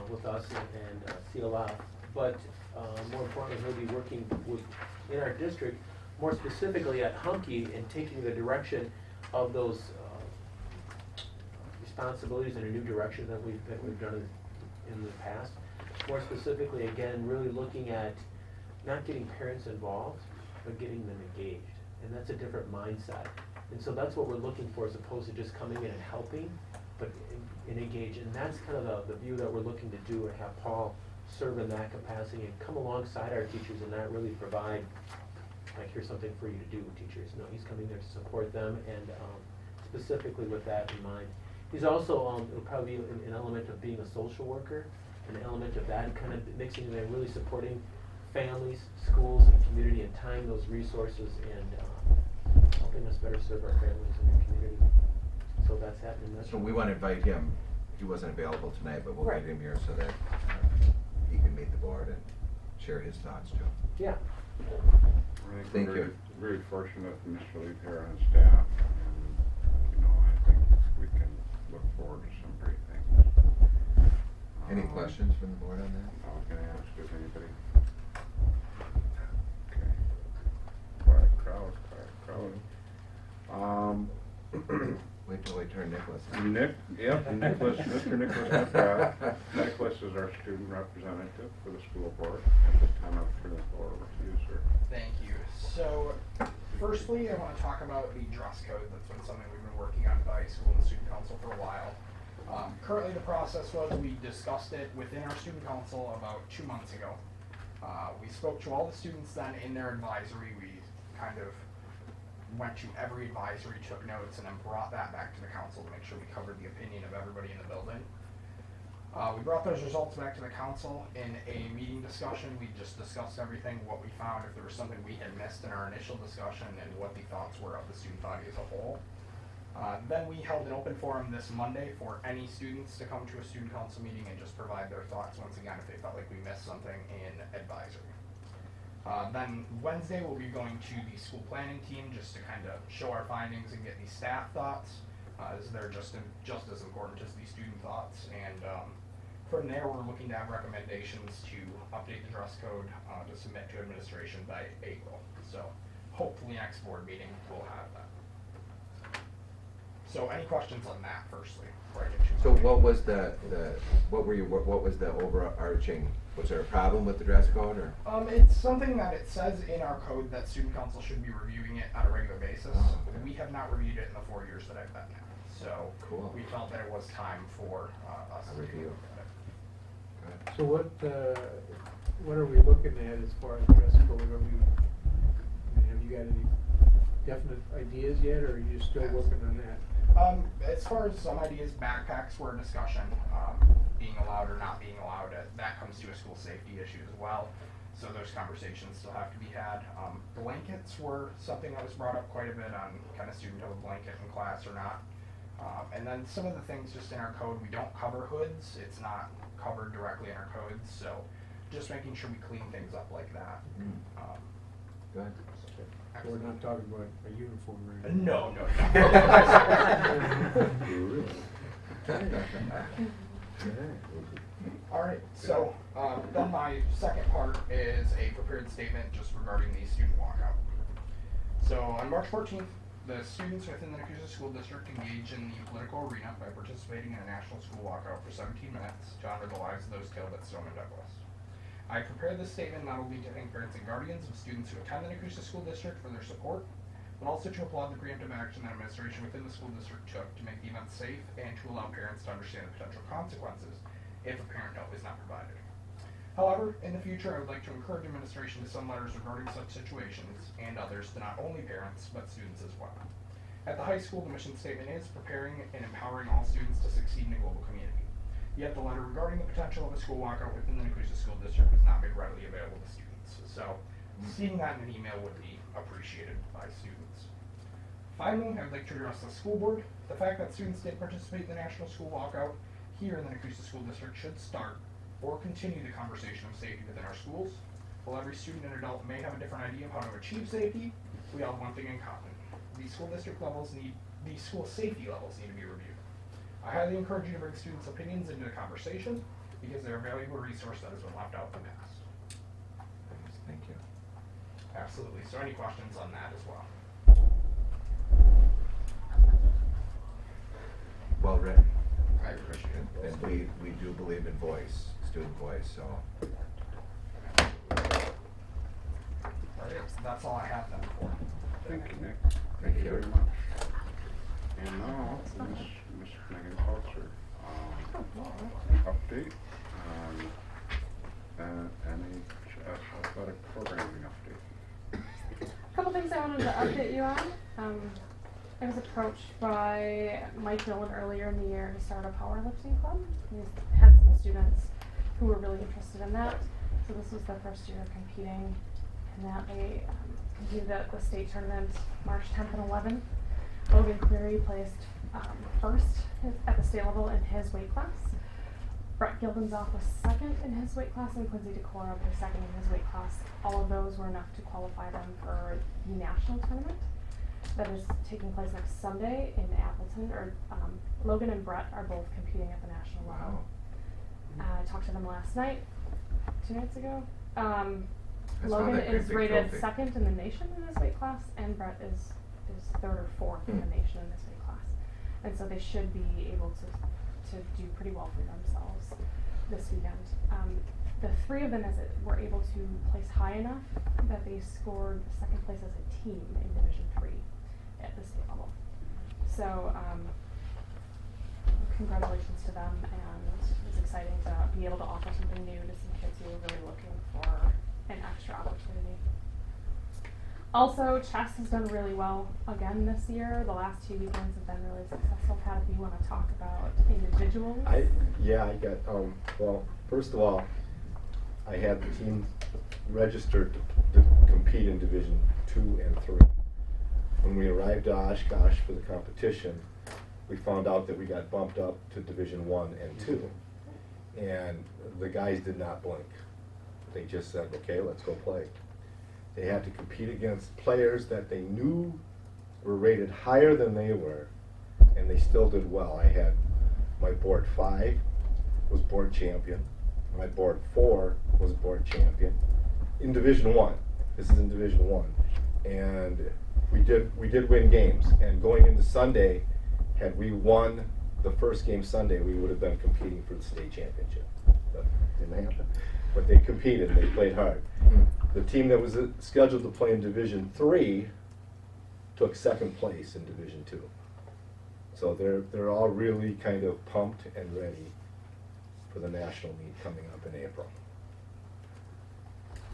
with us and CLF. But more importantly, he'll be working in our district, more specifically at Humke, and taking the direction of those responsibilities in a new direction that we've done in the past. More specifically, again, really looking at not getting parents involved, but getting them engaged. And that's a different mindset. And so that's what we're looking for, as opposed to just coming in and helping, but engage. And that's kind of the view that we're looking to do, and have Paul serve in that capacity and come alongside our teachers and not really provide, like, here's something for you to do, teachers. No, he's coming there to support them, and specifically with that in mind. He's also, it'll probably be an element of being a social worker, an element of that, kind of mixing in there, really supporting families, schools, and community, and tying those resources and helping us better serve our families and our community. So that's happening. So we want to invite him. He wasn't available tonight, but we'll Right. get him here so that he can meet the board and share his thoughts too. Yeah. I think Thank we're you. very fortunate for Mr. Lee here and his staff, and, I think we can look forward to some great things. Any questions from the board on that? I was gonna ask if anybody. Okay. Quiet crowd. Wait till we turn Nicholas on. Nicholas, Mr. Nicholas McGrath. Nicholas is our student representative for the school board. At this time, I'll turn the floor over to you, sir. Thank you. So, firstly, I want to talk about the dress code. That's been something we've been working on at the high school and the student council for a while. Currently, the process was we discussed it within our student council about 2 months ago. We spoke to all the students then in their advisory. We kind of went to every advisory, took notes, and then brought that back to the council to make sure we covered the opinion of everybody in the building. We brought those results back to the council in a meeting discussion. We just discussed everything, what we found, if there was something we had missed in our initial discussion, and what the thoughts were of the student body as a whole. Then we held an open forum this Monday for any students to come to a student council meeting and just provide their thoughts once again if they felt like we missed something in advisory. Then Wednesday we'll be going to the school planning team just to kind of show our findings and get the staff thoughts, as they're just as important as the student thoughts. And from there we're looking to have recommendations to update the dress code to submit to administration by April. So hopefully next board meeting we'll have that. So any questions on that firstly? So what was what was the overarching, was there a problem with the dress code or? It's something that it says in our code that student council should be reviewing it on a regular basis. Oh, okay. We have not reviewed it in the 4 years that I've been here. So Cool. we felt that it was time for us A to review. look at it. So what are we looking at as far as dress code? Have you got any definite ideas yet, or are you still working on that? As far as some ideas, backpacks were a discussion, being allowed or not being allowed. That comes to a school safety issue as well. So those conversations still have to be had. Blankets were something that was brought up quite a bit on can a student have a blanket in class or not. And then some of the things just in our code, we don't cover hoods. It's not covered directly in our codes. So just making sure we clean things up like that. Go ahead. So we're not talking about a uniform or anything? No. Alright, so then my second part is a prepared statement just regarding the student walkout. So on March 14th, the students within the Nekoosa School District engaged in the political arena by participating in a national school walkout for 17 minutes to honor the lives of those killed at Stoneman Douglas. I prepared this statement not only to thank parents and guardians of students who attend the Nekoosa School District for their support, but also to applaud the preemptive action that administration within the school district took to make the event safe and to allow parents to understand the potential consequences if a parent note is not provided. However, in the future, I would like to encourage administration to send letters regarding such situations and others to not only parents, but students as well. At the high school, the mission statement is preparing and empowering all students to succeed in a global community. Yet the letter regarding the potential of a school walkout within the Nekoosa School District was not made readily available to students. So seeing that in an email would be appreciated by students. Finally, I would like to address the school board. The fact that students did participate in the national school walkout here in the Nekoosa School District should start or continue the conversation of safety within our schools. While every student and adult may have a different idea of how to achieve safety, we all have one thing in common. The school safety levels need to be reviewed. I highly encourage you to bring students' opinions into the conversation because they're a valuable resource that has been left out in the past. Thank you. Absolutely. So any questions on that as well? Well written. I appreciate it. And we do believe in voice, student voice, so. Alright, so that's all I have then for. Thank you, Nick. Thank you. very much. And now, Ms. Nekoosa, update on NHS athletic programming update. A couple things I wanted to update you on. I was approached by Mike Dillon earlier in the year to start a powerlifting club. He's had some students who were really interested in that. So this was their first year competing in that. They competed at the state tournament March 10th and 11th. Logan Cleary placed first at the state level in his weight class. Brett Gildenzoff was second in his weight class, and Quincy Decora was second in his weight class. All of those were enough to qualify them for the national tournament that is taking place next Sunday in Appleton. Logan and Brett are both competing at the national level. I talked to them last night, 2 nights ago. I saw Logan that great is big rated trophy. second in the nation in this weight class, and Brett is third or fourth in the nation in this weight class. And so they should be able to do pretty well for themselves this weekend. The three of them were able to place high enough that they scored second place as a team in Division III at the state level. So congratulations to them, and it's exciting to be able to offer something new to some kids who are really looking for an extra opportunity. Also, chess has done really well again this year. The last 2 weekends have been really successful. Pat, if you want to talk about individuals. I got, well, first of all, I had the team registered to compete in Division 2 and 3. When we arrived to Oshkosh for the competition, we found out that we got bumped up to Division 1 and 2. And the guys did not blink. They just said, okay, let's go play. They had to compete against players that they knew were rated higher than they were, and they still did well. I had my board 5 was board champion. My board 4 was board champion in Division 1. This is in Division 1. And we did win games. And going into Sunday, had we won the first game Sunday, we would have been competing for the state championship. That didn't happen. But they competed and they played hard. The team that was scheduled to play in Division 3 took second place in Division 2. So they're all really kind of pumped and ready for the national meet coming up in April.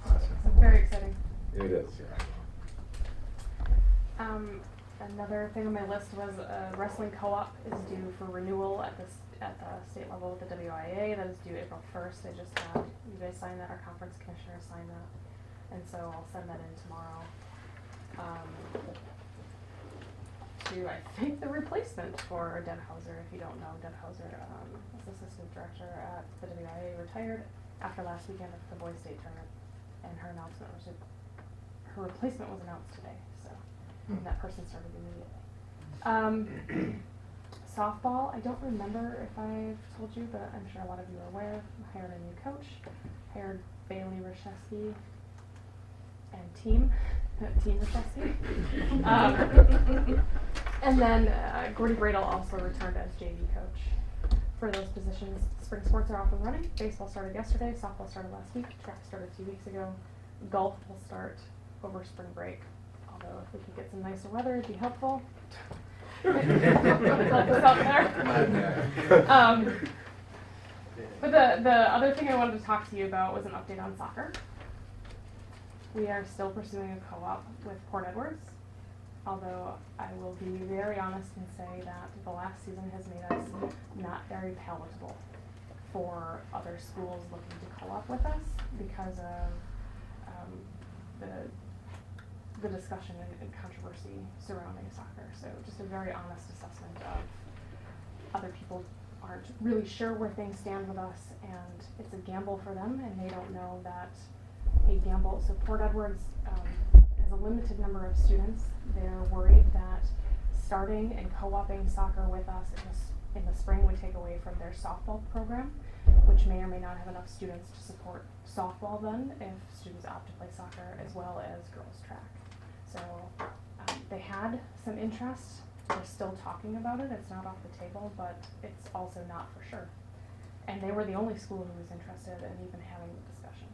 So very exciting. It is, yeah. Another thing on my list was a wrestling co-op is due for renewal at the state level with the WIA. That is due April 1st. They just had you guys sign that. Our conference commissioner signed that, and so I'll send that in tomorrow. To I think the replacement for Denhauser. If you don't know, Denhauser was assistant director at the WIA, retired after last weekend at the boys state tournament, and her announcement was her replacement was announced today. So. And that person started immediately. Softball, I don't remember if I've told you, but I'm sure a lot of you are aware. I hired a new coach, hired Bailey Rashevsky and team Rashevsky. And then Gordy Bradle also returned as JV coach. For those positions, spring sports are off and running. Baseball started yesterday, softball started last week, track started 2 weeks ago. Golf will start over spring break. Although if we could get some nicer weather, it'd be helpful. Help us out there. But the other thing I wanted to talk to you about was an update on soccer. We are still pursuing a co-op with Port Edwards, although I will be very honest and say that the last season has made us not very palatable for other schools looking to co-op with us because of the discussion and controversy surrounding soccer. So just a very honest assessment of other people aren't really sure where things stand with us, and it's a gamble for them, and they don't know that a gamble. So Port Edwards has a limited number of students. They're worried that starting and co-oping soccer with us in the spring would take away from their softball program, which may or may not have enough students to support softball then if students opt to play soccer, as well as girls track. So they had some interest. We're still talking about it. It's not off the table, but it's also not for sure. And they were the only school who was interested in even having the discussion.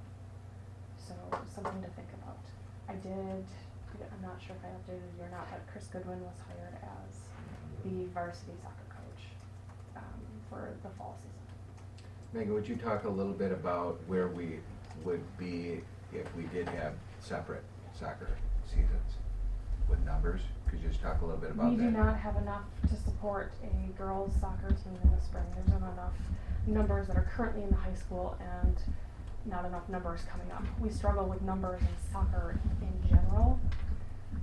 So something to think about. I'm not sure if I updated you or not, but Chris Goodwin was hired as the varsity soccer coach for the fall season. Megan, would you talk a little bit about where we would be if we did have separate soccer seasons with numbers? Could you just talk a little bit about that? We do not have enough to support a girls soccer team in the spring. There's not enough numbers that are currently in the high school and not enough numbers coming up. We struggle with numbers in soccer in general.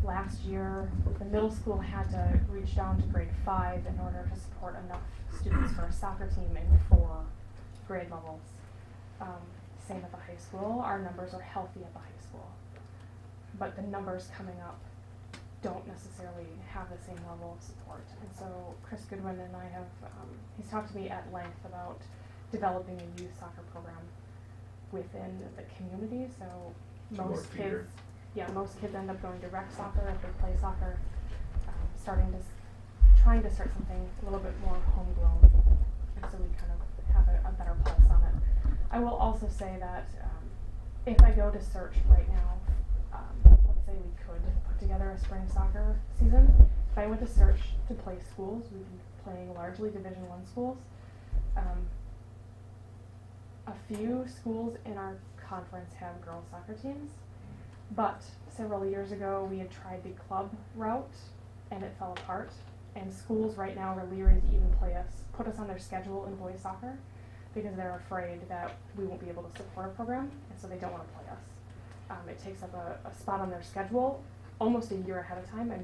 Last year, the middle school had to reach down to grade 5 in order to support enough students for a soccer team in 4 grade levels. Same at the high school. Our numbers are healthy at the high school, but the numbers coming up don't necessarily have the same level of support. And so Chris Goodwin and I have, he's talked to me at length about developing a youth soccer program within the community, so Some more most feeder. kids, most kids end up going to rec soccer if they play soccer. Trying to start something a little bit more homegrown, and so we kind of have a better pulse on it. I will also say that if I go to search right now, let's say we could put together a spring soccer season. If I went to search to play schools, we'd be playing largely Division I schools. A few schools in our conference have girls soccer teams, but several years ago we had tried the club route and it fell apart. And schools right now are leery to even put us on their schedule in boys soccer because they're afraid that we won't be able to support a program, and so they don't want to play us. It takes up a spot on their schedule almost a year ahead of time. I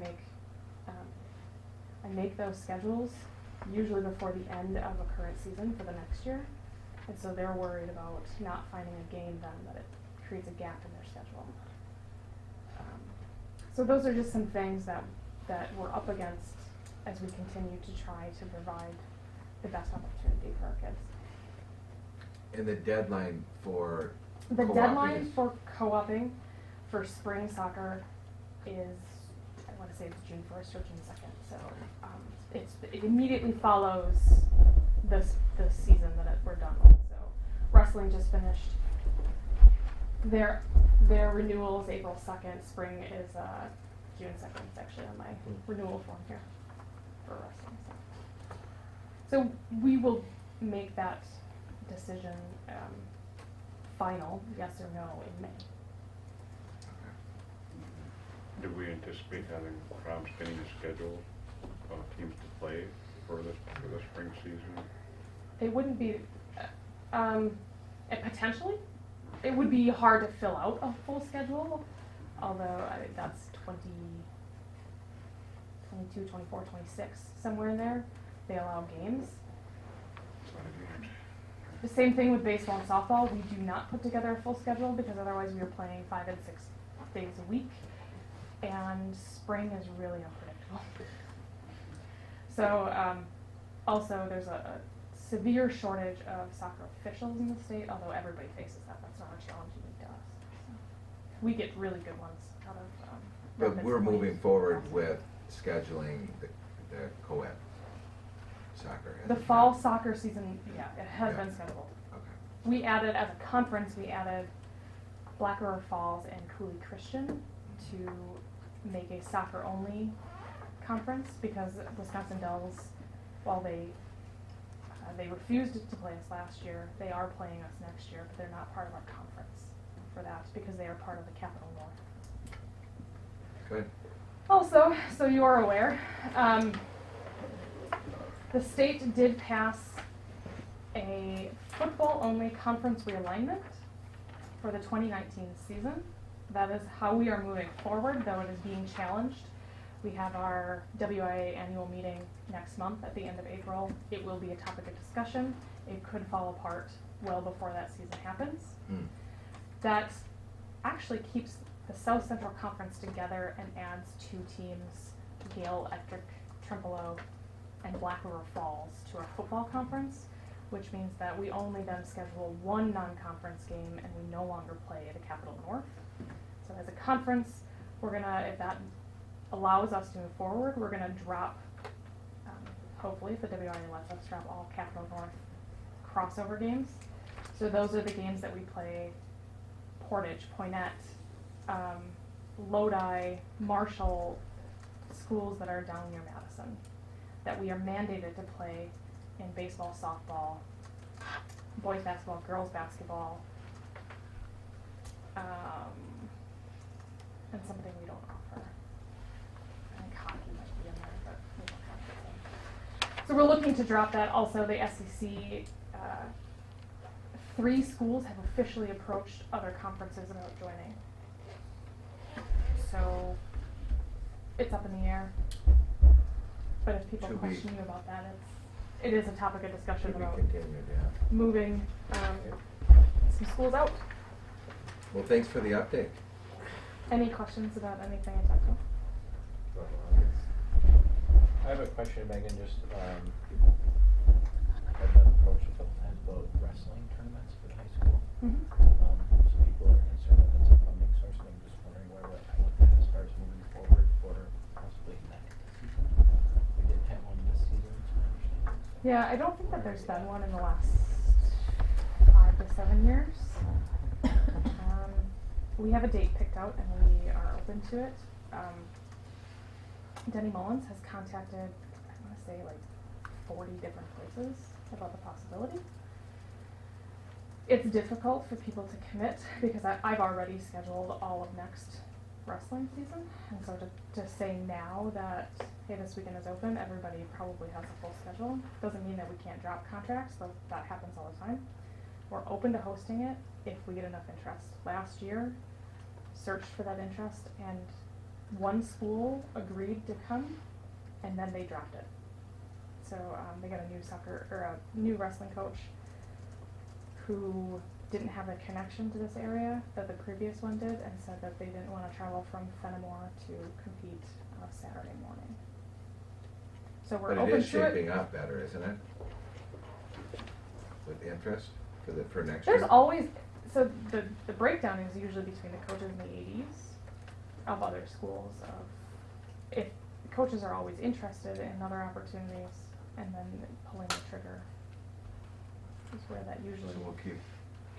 make those schedules usually before the end of a current season for the next year, and so they're worried about not finding a game then, that it creates a gap in their schedule. So those are just some things that we're up against as we continue to try to provide the best opportunity for our kids. And the deadline for The co-oping deadline is- for co-oping for spring soccer is, I want to say it's June 1st or June 2nd. So it immediately follows this season that we're done with. So wrestling just finished. Their renewal is April 2nd. Spring is June 2nd. It's actually on my renewal form here for wrestling. So we will make that decision final, yes or no, in May. Do we anticipate having problems getting a schedule of teams to play for the spring season? It wouldn't be, potentially, it would be hard to fill out a full schedule, although that's 22, 24, 26, somewhere in there. They allow games. The same thing with baseball and softball. We do not put together a full schedule because otherwise we are playing 5 and 6 days a week, and spring is really unpredictable. So also there's a severe shortage of soccer officials in the state, although everybody faces that. That's not a challenge unique to us. So we get really good ones out of But Rapids we're and moving Wayne. forward with scheduling the co-ed soccer. The fall soccer season, it has been scheduled. Okay. We added, as a conference, we added Black River Falls and Cooley Christian to make a soccer-only conference because Wisconsin Dells, while they refused to play us last year, they are playing us next year, but they're not part of our conference for that because they are part of the Capital North. Good. Also, so you are aware, the state did pass a football-only conference realignment for the 2019 season. That is how we are moving forward, though it is being challenged. We have our WIA annual meeting next month at the end of April. It will be a topic of discussion. It could fall apart well before that season happens. That actually keeps the South Central Conference together and adds 2 teams, Gale, Ettrick, Trempealeau, and Black River Falls, to our football conference, which means that we only then schedule 1 non-conference game and we no longer play the Capital North. So as a conference, we're gonna, if that allows us to move forward, we're gonna drop, hopefully if the WIA lets us, drop all Capital North crossover games. So those are the games that we play: Portage, Poinette, Lodi, Marshall, schools that are down near Madison, that we are mandated to play in baseball, softball, boys basketball, girls basketball, and something we don't offer. I think hockey might be in there, but we don't have it. So we're looking to drop that. Also, the SEC, 3 schools have officially approached other conferences about joining. So it's up in the air. But if people question you about that, it is a topic of discussion about moving some schools out. Well, thanks for the update. Any questions about anything I talked about? I have a question, Megan, just, I've been approached a couple times about Yeah, I don't think that there's been one in the last 5 to 7 years. We have a date picked out and we are open to it. Denny Mullins has contacted, I want to say like 40 different places about the possibility. It's difficult for people to commit because I've already scheduled all of next wrestling season, and so to say now that, hey, this weekend is open, everybody probably has a full schedule, doesn't mean that we can't drop contracts, but that happens all the time. We're open to hosting it if we get enough interest. Last year, searched for that interest, and one school agreed to come, and then they dropped it. So they got a new a new wrestling coach who didn't have a connection to this area that the previous one did, and said that they didn't want to travel from Fenimore to compete on a Saturday morning. So we're But open it is to it. shaping up better, isn't it? With the interest for next year? There's always, so the breakdown is usually between the coaches and the ADs of other schools, of if coaches are always interested in other opportunities, and then pulling the trigger is where that usually. So we'll keep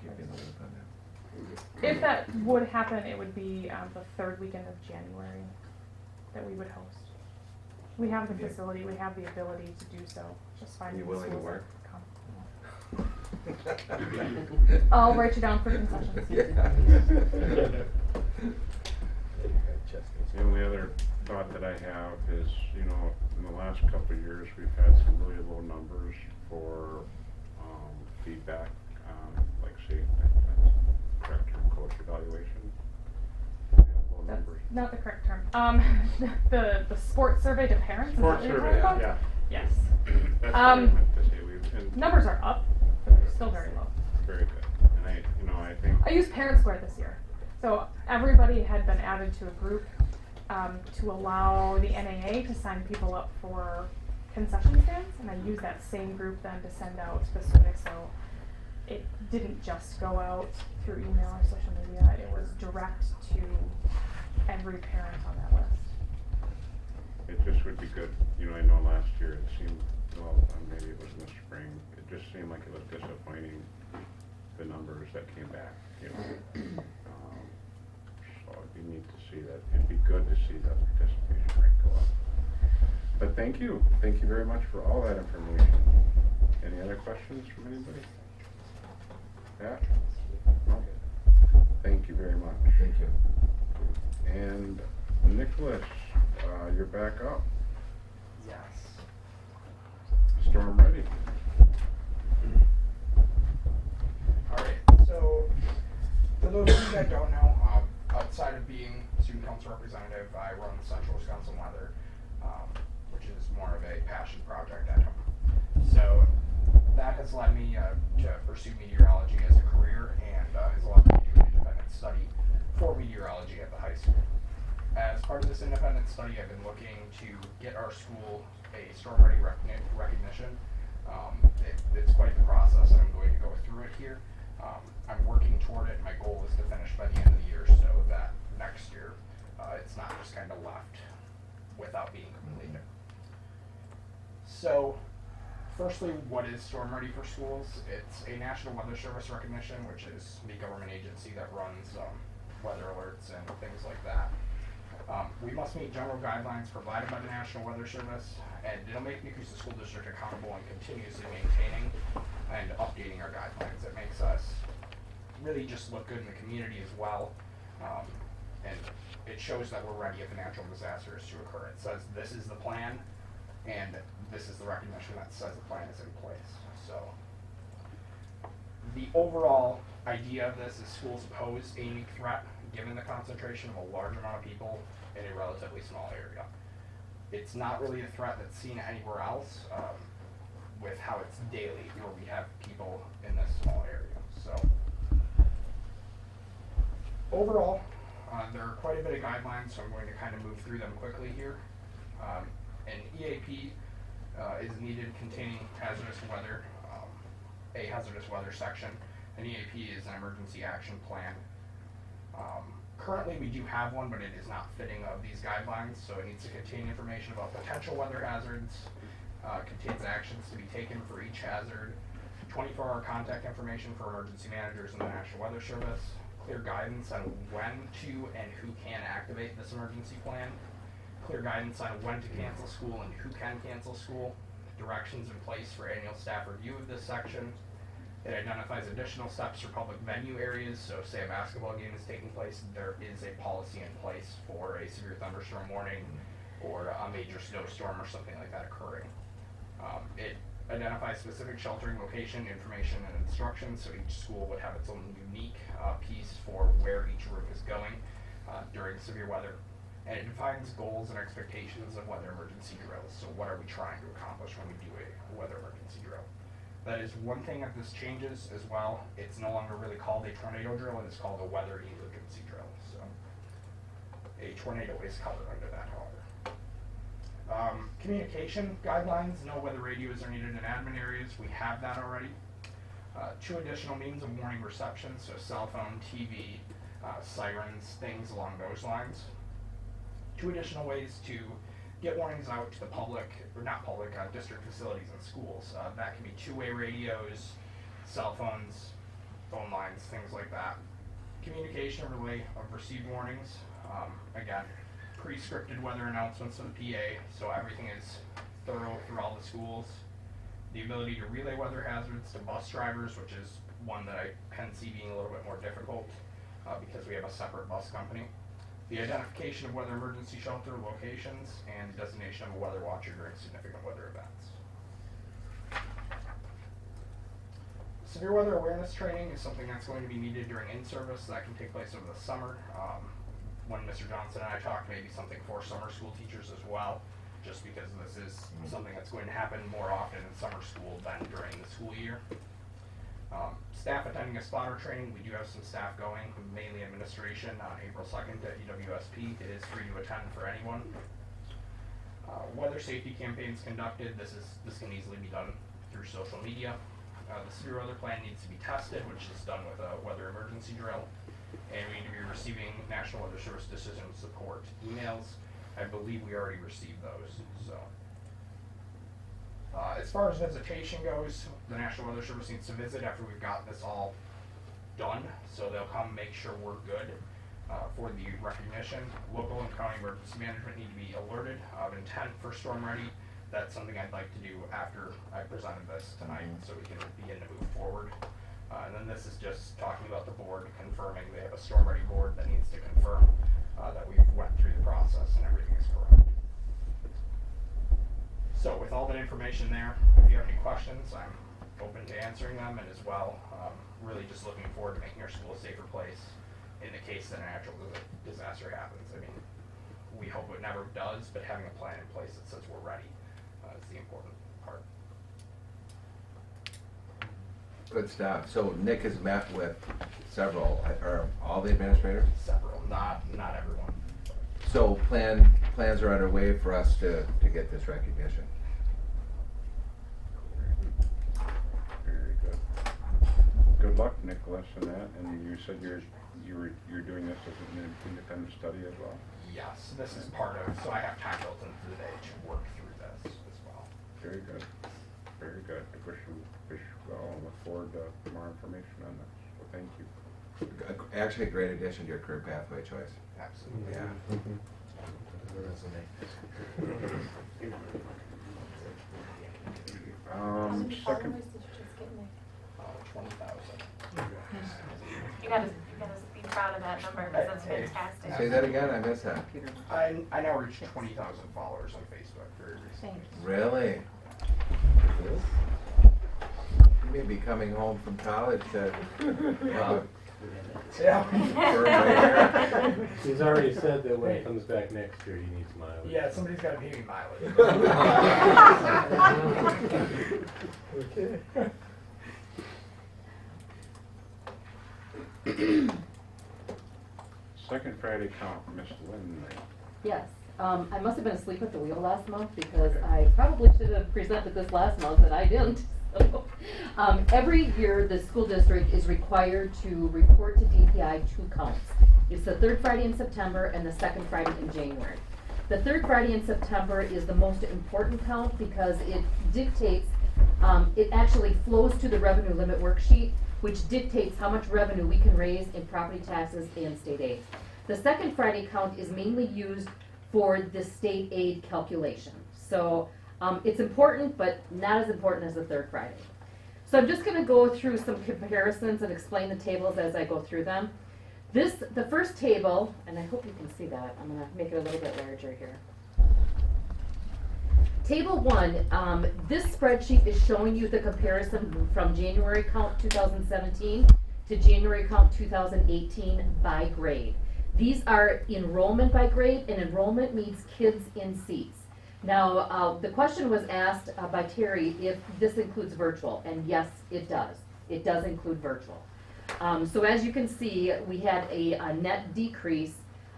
in the loop on that. If that would happen, it would be the third weekend of January that we would host. We have the Yeah. facility, we have the ability to do so, just finding You the willing to schools work? that come. I'll write you down for concessions. The only other thought that I have is, you know, in the last couple of years, we've had some really low numbers for feedback, like say, correct term, coach evaluation. We have low That's numbers. not the correct term. The sports survey to parents. is Sports that what you're survey, talking about? yeah. Yes. That's what I meant to say. And Numbers are up, but they're still very low. very good. And I think. I used Parent Square this year. So everybody had been added to a group to allow the NAA to sign people up for concession stands, and I used that same group then to send out specifics. So it didn't just go out through email or social media. It was direct to every parent on that list. It just would be good, you know, I know last year it seemed, well, maybe it was in the spring, it just seemed like it was disappointing, the numbers that came back, you know. So it'd be neat to see that, it'd be good to see that participation rate go up. But thank you very much for all that information. Any other questions from anybody? Pat? No? Thank you very much. Thank you. And Nicholas, you're back up. Yes. Storm ready. Alright, so for those of you that don't know, outside of being student council representative, I run the Central Wisconsin Weather, which is more of a passion project at home. So that has led me to pursue meteorology as a career, and has allowed me to do an independent study for meteorology at the high school. As part of this independent study, I've been looking to get our school a storm ready recognition. It's quite the process, and I'm going to go through it here. I'm working toward it. My goal is to finish by the end of the year, so that next year it's not just kind of left without being completed. So, firstly, what is Storm Ready for Schools? It's a National Weather Service recognition, which is the government agency that runs weather alerts and things like that. We must meet general guidelines provided by the National Weather Service, and it'll make Nekoosa School District accountable and continuously maintaining and updating our guidelines. It makes us really just look good in the community as well, and it shows that we're ready if a natural disaster is to occur. It says this is the plan, and this is the recognition that says the plan is in place. So the overall idea of this is schools pose a unique threat given the concentration of a large amount of people in a relatively small area. It's not really a threat that's seen anywhere else with how it's daily, where we have people in this small area. So overall, there are quite a bit of guidelines, so I'm going to kind of move through them quickly here. An EAP is needed containing hazardous weather, a hazardous weather section. An EAP is an emergency action plan. Currently we do have one, but it is not fitting of these guidelines, so it needs to contain information about potential weather hazards, contains actions to be taken for each hazard, 24-hour contact information for emergency managers and the National Weather Service, clear guidance on when to and who can activate this emergency plan, clear guidance on when to cancel school and who can cancel school, directions in place for annual staff review of this section. It identifies additional steps for public venue areas, so say a basketball game is taking place, there is a policy in place for a severe thunderstorm warning or a major snowstorm or something like that occurring. It identifies specific sheltering location, information, and instructions, so each school would have its own unique piece for where each room is going during severe weather. And it defines goals and expectations of weather emergency drills. So what are we trying to accomplish when we do a weather emergency drill? That is one thing that this changes as well. It's no longer really called a tornado drill, it is called a weather emergency drill. So a tornado is covered under that, however. Communication guidelines, no weather radios are needed in admin areas. We have that already. 2 additional means of warning reception, so cell phone, TV, sirens, things along those lines. 2 additional ways to get warnings out to the public, or not public, district facilities and schools. That can be 2-way radios, cell phones, phone lines, things like that. Communication relay of received warnings. Again, pre-scripted weather announcements of the PA, so everything is thorough through all the schools. The ability to relay weather hazards to bus drivers, which is one that I can see being a little bit more difficult because we have a separate bus company. The identification of weather emergency shelter locations and designation of a weather watcher during significant weather events. Severe weather awareness training is something that's going to be needed during in-service. That can take place over the summer. When Mr. Johnson and I talked, maybe something for summer school teachers as well, just because this is something that's going to happen more often in summer school than during the school year. Staff attending a spotter training, we do have some staff going, mainly administration, on April 2nd at EWSP. It is free to attend for anyone. Weather safety campaigns conducted. This can easily be done through social media. The severe weather plan needs to be tested, which is done with a weather emergency drill. And we need to be receiving National Weather Service decision support emails. I believe we already received those. So, as far as visitation goes, the National Weather Service needs to visit after we've got this all done. So they'll come make sure we're good for the recognition. Local and county emergency management need to be alerted of intent for storm ready. That's something I'd like to do after I presented this tonight, so we can begin to move forward. And then this is just talking about the board confirming they have a storm ready board that needs to confirm that we've went through the process and everything is correct. So with all that information there, if you have any questions, I'm open to answering them, and as well, really just looking forward to making our school a safer place in the case that a natural disaster happens. I mean, we hope it never does, but having a plan in place that says we're ready is the important part. Good stuff. So Nick has met with several, or all the administrators? Several, not everyone. So plans are underway for us to get this recognition. Very good. Good luck, Nicholas, in that. And you said you're doing this as an independent study as well? Yes, this is part of, so I have time built into the day to work through this as well. Very good. Very good. I wish you well and look forward to more information on this. So thank you. Actually, a great addition to your career pathway choice. Absolutely. Yeah. Second. 20,000. You gotta be proud of that number, because that's fantastic. Say that again, I missed that. I now reached 20,000 followers on Facebook very recently. Really? You may be coming home from college to Yeah. He's already said that when he comes back next year, he needs mileage. Yeah, somebody's got to pay me mileage. Okay. Second Friday count, Miss Lynn. Yes, I must have been asleep at the wheel last month because I probably should have presented this last month and I didn't. So, every year the school district is required to report to DPI 2 counts. It's the third Friday in September and the second Friday in January. The third Friday in September is the most important count because it dictates, it actually flows to the revenue limit worksheet, which dictates how much revenue we can raise in property taxes and state aid. The second Friday count is mainly used for the state aid calculation. So it's important, but not as important as the third Friday. So I'm just gonna go through some comparisons and explain the tables as I go through them. The first table, and I hope you can see that, I'm gonna make it a little bit larger here. Table 1, this spreadsheet is showing you the comparison from January count 2017 to January count 2018 by grade. These are enrollment by grade, and enrollment means kids in seats. Now, the question was asked by Terry if this includes virtual, and yes, it does. It does include virtual. So as you can see, we had a net decrease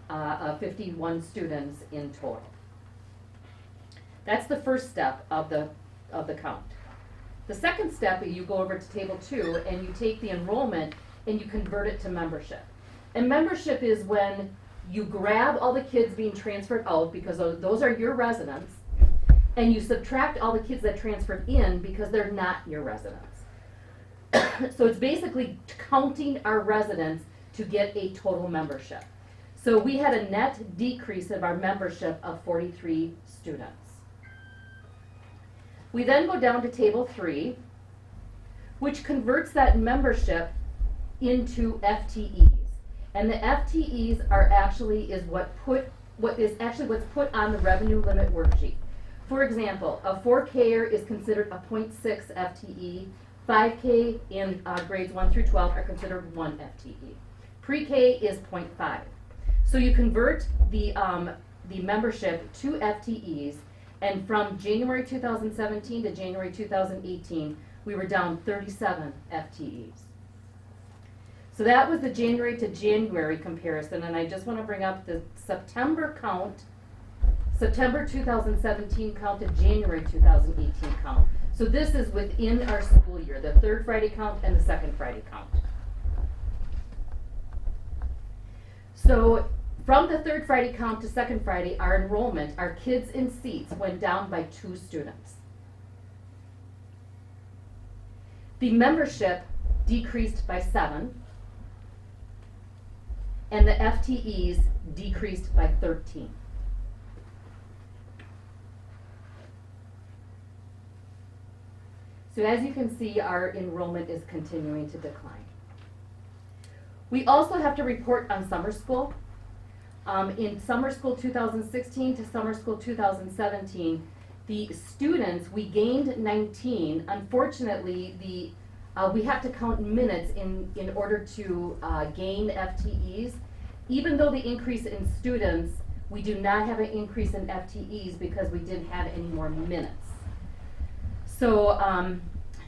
of 51 students in total. That's the first step of the count. The second step, you go over to table 2 and you take the enrollment and you convert it to membership. And membership is when you grab all the kids being transferred out because those are your residents, and you subtract all the kids that transferred in because they're not your residents. So it's basically counting our residents to get a total membership. So we had a net decrease of our membership of 43 students. We then go down to table 3, which converts that membership into FTEs. And the FTEs are what's put on the revenue limit worksheet. For example, a 4K'er is considered a 0.6 FTE. 5K in grades 1 through 12 are considered 1 FTE. Pre-K is 0.5. So you convert the membership to FTEs, and from January 2017 to January 2018, we were down 37 FTEs. So that was the January to January comparison, and I just want to bring up the September count, September 2017 count to January 2018 count. So this is within our school year, the third Friday count and the second Friday count. So from the third Friday count to second Friday, our enrollment, our kids in seats, went down by 2 students. The membership decreased by 7, and the FTEs decreased by 13. So as you can see, our enrollment is continuing to decline. We also have to report on summer school. In summer school 2016 to summer school 2017, the students, we gained 19. Unfortunately, we have to count minutes in order to gain FTEs. Even though the increase in students, we do not have an increase in FTEs because we didn't have any more minutes. So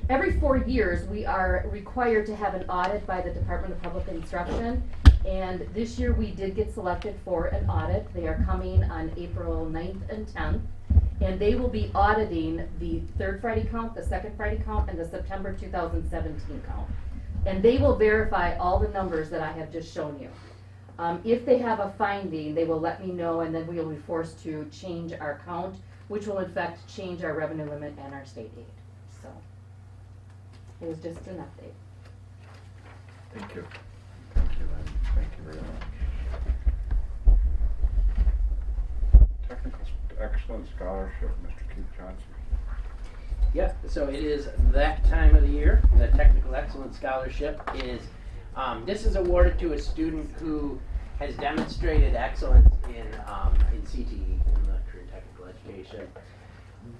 every 4 years, we are required to have an audit by the Department of Public Instruction. And this year we did get selected for an audit. They are coming on April 9th and 10th. And they will be auditing the third Friday count, the second Friday count, and the September 2017 count. And they will verify all the numbers that I have just shown you. If they have a finding, they will let me know, and then we will be forced to change our count, which will in fact change our revenue limit and our state aid. So it was just an update. Thank you. Thank you, Lynn. Thank you very much. Technical Excellence Scholarship, Mr. Keith Johnson. Yep, so it is that time of the year. The Technical Excellence Scholarship is, this is awarded to a student who has demonstrated excellence in CTE, in the Career Technical Education.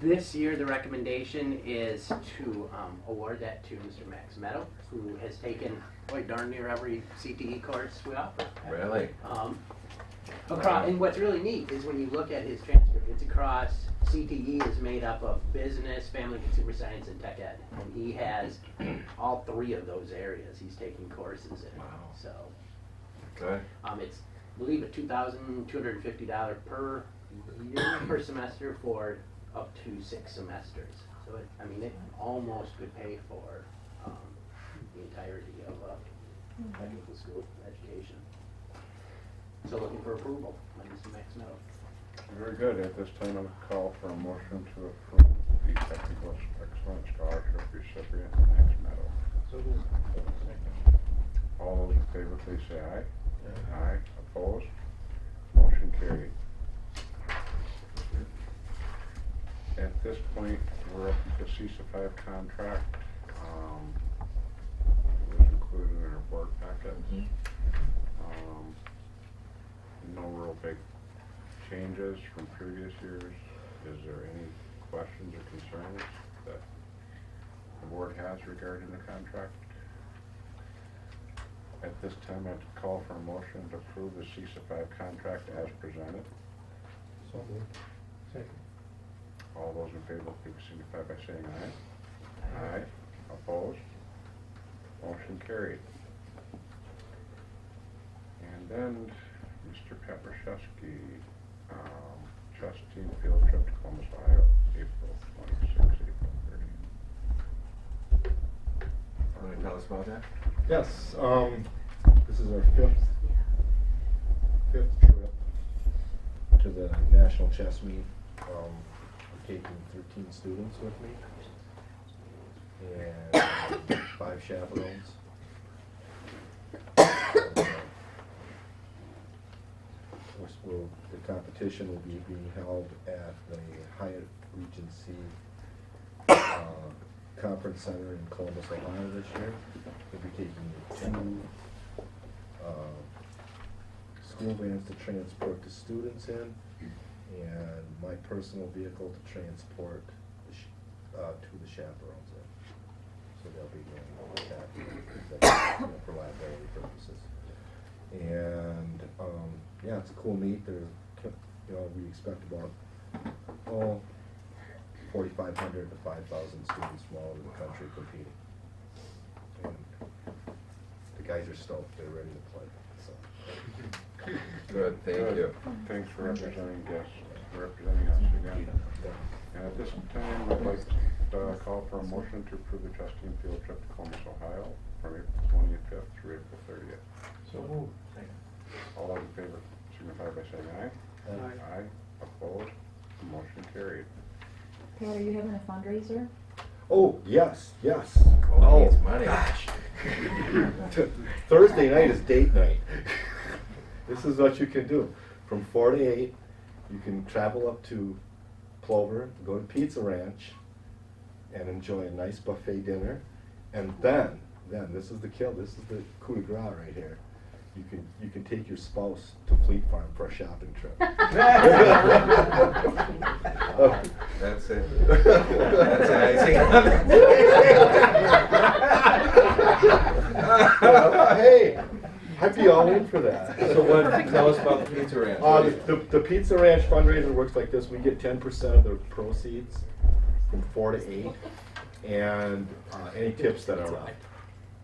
This year, the recommendation is to award that to Mr. Max Meadow, who has taken quite darn near every CTE course we offer. Really? And what's really neat is when you look at his transcript, it's across, CTE is made up of business, family, consumer science, and tech ed. And he has all 3 of those areas he's taking courses in. Wow. So, Good. it's, I believe, a $2,250 per year, per semester for up to 6 semesters. So, it almost could pay for the entirety of technical school education. So looking for approval by Mr. Max Meadow. Very good. At this time, I'll call for a motion to approve the Technical Excellence Scholarship recipient, Max Meadow. So moved. All those in favor, please say aye. Aye. Opposed? Motion carried. At this point, we're up to the CISA 5 contract. It was included in our board packet. No real big changes from previous years. Is there any questions or concerns that the board has regarding the contract? At this time, I'd call for a motion to approve the CISA 5 contract as presented. So moved. Second. All those in favor, please signify by saying aye. Aye. Opposed? Motion carried. And then, Mr. Pepraszewski, chess team field trip to Columbus, Ohio, April 26, April 30. Want to tell us about that? Yes, this is our fifth trip to the National Chess Meet. I'm taking 13 students with me and 5 chaperones. The competition will be being held at the Hyatt Regency Conference Center in Columbus, Ohio this year. We'll be taking 2 school vans to transport the students in, and my personal vehicle to transport to the chaperones in. So they'll be going over that for liability purposes. And yeah, it's a cool meet. There, we expect about 4,500 to 5,000 students from all over the country competing. And the guys are stoked. They're ready to play. So. Good, thank you. Thanks for representing us again. And at this time, I'd like to call for a motion to approve the chess team field trip to Columbus, Ohio, from April 25th through April 30th. So moved. All those in favor signify by saying aye. Aye. Aye. Opposed? Motion carried. Pat, are you having a fundraiser? Oh, yes. Oh, needs money. Gosh. Thursday night is date night. This is what you can do. From 4 to 8, you can travel up to Plover, go to Pizza Ranch, and enjoy a nice buffet dinner. And then this is the kill. This is the coup de grace right here. You can take your spouse to Fleet Farm for a shopping trip. That's it. That's icing on the Hey, I'd be all in for that. So what, tell us about the Pizza Ranch. The Pizza Ranch fundraiser works like this. We get 10% of the proceeds from 4 to 8, and any tips that are up.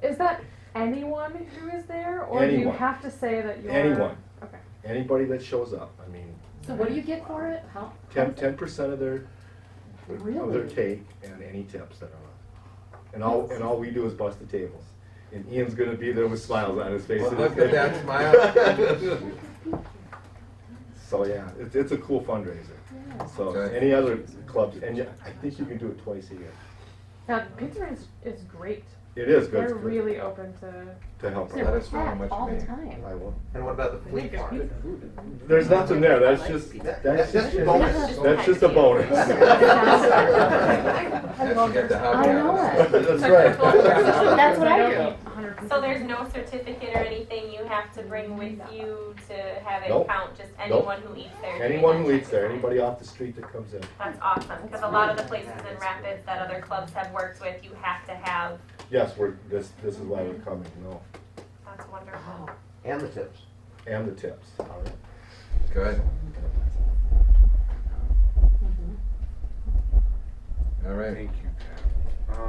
Is that anyone who is there, or do you Anyone. have to say that you're... Anyone. Okay. Anybody that shows up. I mean, So what do you get for it? How? 10% of their Really? take, and any tips that are up. And all we do is bust the tables. And Ian's gonna be there with smiles on his face. Well, look at that smile. Oh, So yeah, it's a cool fundraiser. Yeah. So Okay. any other clubs, and yeah, I think you can do it twice a year. Now, Pizza Ranch is great. It is good. They're really open to help. They're Let us know how packed much all you the make. time. I will. And what about the Fleet Farm? There's nothing there. That's just bonus. That's just a bonus. That's to get the I know house. it. That's right. That's what I do. So there's no certificate or anything you have to bring with you to have it Nope. count, just Nope. anyone who eats there. during Anyone that who eats there, time. anybody off the street that comes in. That's awesome, because a lot of the places in Rapids that other clubs have worked with, you have to have, Yes, this is why we're coming. No, that's wonderful. And the tips. and the tips. All right. Good. All right. Thank you, Pat.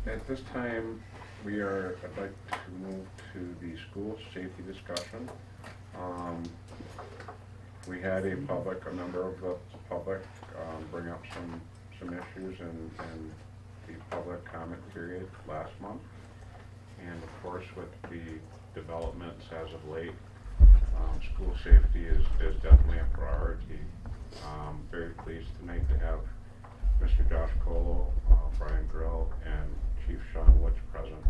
At this time, I'd like to move to the school safety discussion. We had a member of the public bring up some issues in the public comment period last month. And of course, with the developments as of late, School safety is definitely a priority. Very pleased tonight to have Mr. Josh Colo, Brian Grill, and Chief Sean Woods present.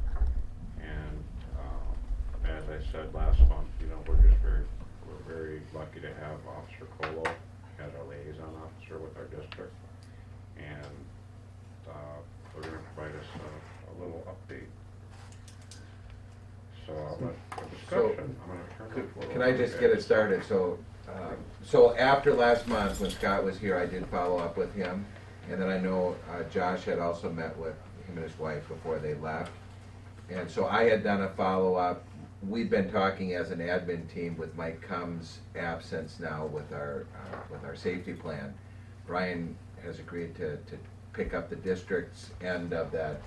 And as I said last month, you know, we're very lucky to have Officer Colo as our liaison officer with our district. And they're going to provide us a little update. So I'm going to turn the floor Can I over just to get Ed. it started? So after last month, when Scott was here, I did follow up with him. And then I know Josh had also met with him and his wife before they left. And so I had done a follow-up. We've been talking as an admin team with Mike Cumm's absence now with our safety plan. Brian has agreed to pick up the district's end of that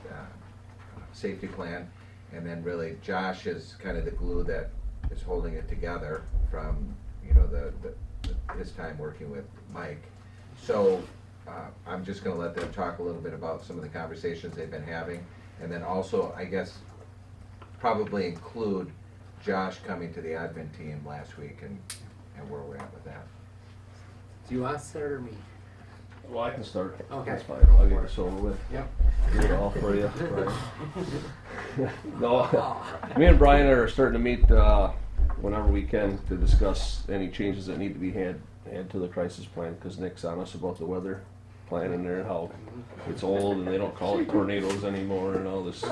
safety plan. And then really Josh is kind of the glue that is holding it together from, you know, his time working with Mike. So I'm just gonna let them talk a little bit about some of the conversations they've been having. And then also, I guess, probably include Josh coming to the admin team last week and where we're at with that. Do you want to start or me? Well, I can start. Okay. That's fine. I'll get this over with. Yep. Do it all for you. No, me and Brian are starting to meet whenever we can to discuss any changes that need to be had to the crisis plan, because Nick's on us about the weather plan in there, how it's old and they don't call it tornadoes anymore and all this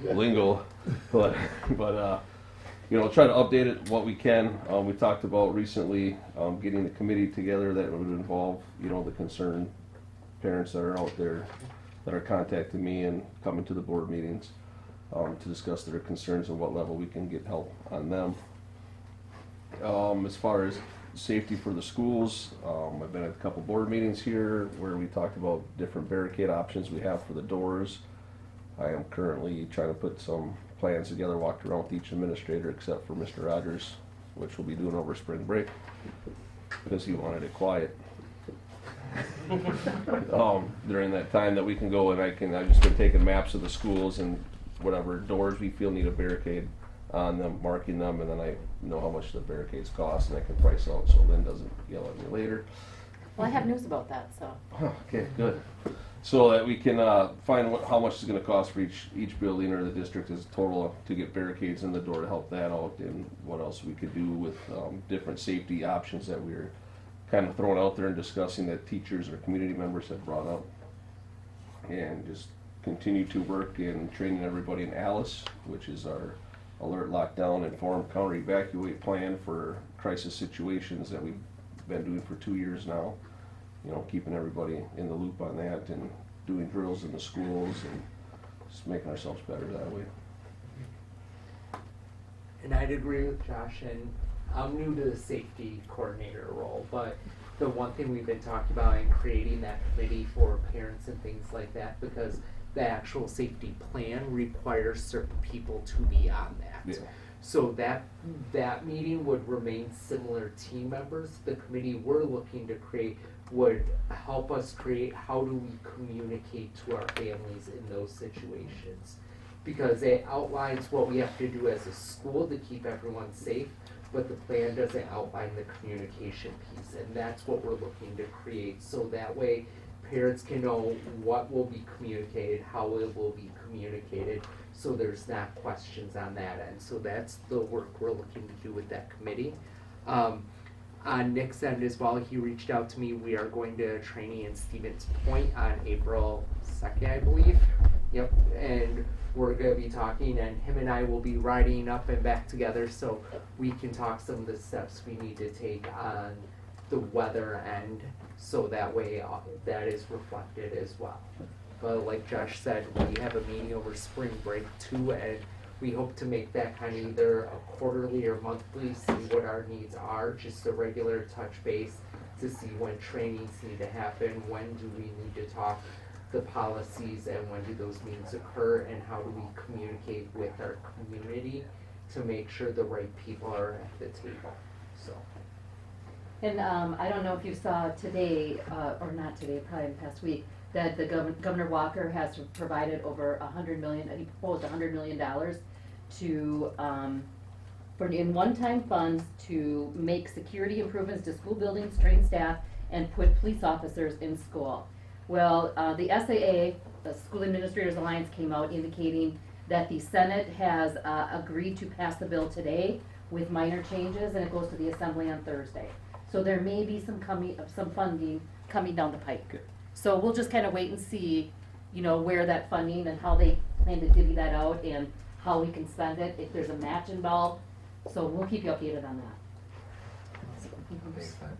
lingo. But you know, try to update it what we can. We talked about recently getting the committee together that would involve, you know, the concerned parents that are out there that are contacting me and coming to the board meetings to discuss their concerns and what level we can get help on them. As far as safety for the schools, I've been at a couple board meetings here where we talked about different barricade options we have for the doors. I am currently trying to put some plans together, walked around with each administrator except for Mr. Rogers, which we'll be doing over spring break because he wanted it quiet. During that time that we can go and I've just been taking maps of the schools and whatever doors we feel need a barricade on them, marking them, and then I know how much the barricades cost and I can price out so Lynn doesn't yell at me later. Well, I have news about that, so. Okay, good. So that we can find how much it's going to cost for each building or the district as a total to get barricades in the door to help that out, and what else we could do with different safety options that we're kind of throwing out there and discussing that teachers or community members have brought up. And just continue to work in training everybody in ALICE, which is our alert, lockdown, inform, counter, evacuate plan for crisis situations that we've been doing for 2 years now. You know, keeping everybody in the loop on that and doing drills in the schools and just making ourselves better that way. And I'd agree with Josh, and I'm new to the safety coordinator role, but the one thing we've been talking about in creating that committee for parents and things like that, because the actual safety plan requires certain people to be on that. Yeah. So that meeting would remain similar team members. The committee we're looking to create would help us create how do we communicate to our families in those situations. Because it outlines what we have to do as a school to keep everyone safe, but the plan doesn't outline the communication piece, and that's what we're looking to create. So that way parents can know what will be communicated, how it will be communicated, so there's not questions on that end. So that's the work we're looking to do with that committee. On Nick's end as well, he reached out to me. We are going to a training in Stevens Point on April 2nd, I believe. Yep, and we're going to be talking, and him and I will be riding up and back together so we can talk some of the steps we need to take on the weather end, so that way that is reflected as well. But like Josh said, we have a meeting over spring break too, and we hope to make that kind of either a quarterly or monthly, see what our needs are, just a regular touch base to see when trainings need to happen, when do we need to talk the policies, and when do those meetings occur, and how do we communicate with our community to make sure the right people are at the table, so. And I don't know if you saw today, or not today, probably in the past week, that the Governor Walker has provided over $100 million, he proposed $100 million to in one-time funds to make security improvements to school buildings, train staff, and put police officers in school. Well, the SAA, the School Administrators Alliance, came out indicating that the Senate has agreed to pass the bill today with minor changes, and it goes to the Assembly on Thursday. So there may be some funding coming down the pike. So we'll just kind of wait and see, you know, where that funding and how they plan to divvy that out and how we can spend it, if there's a match involved. So we'll keep you updated on that. Thanks, Pat.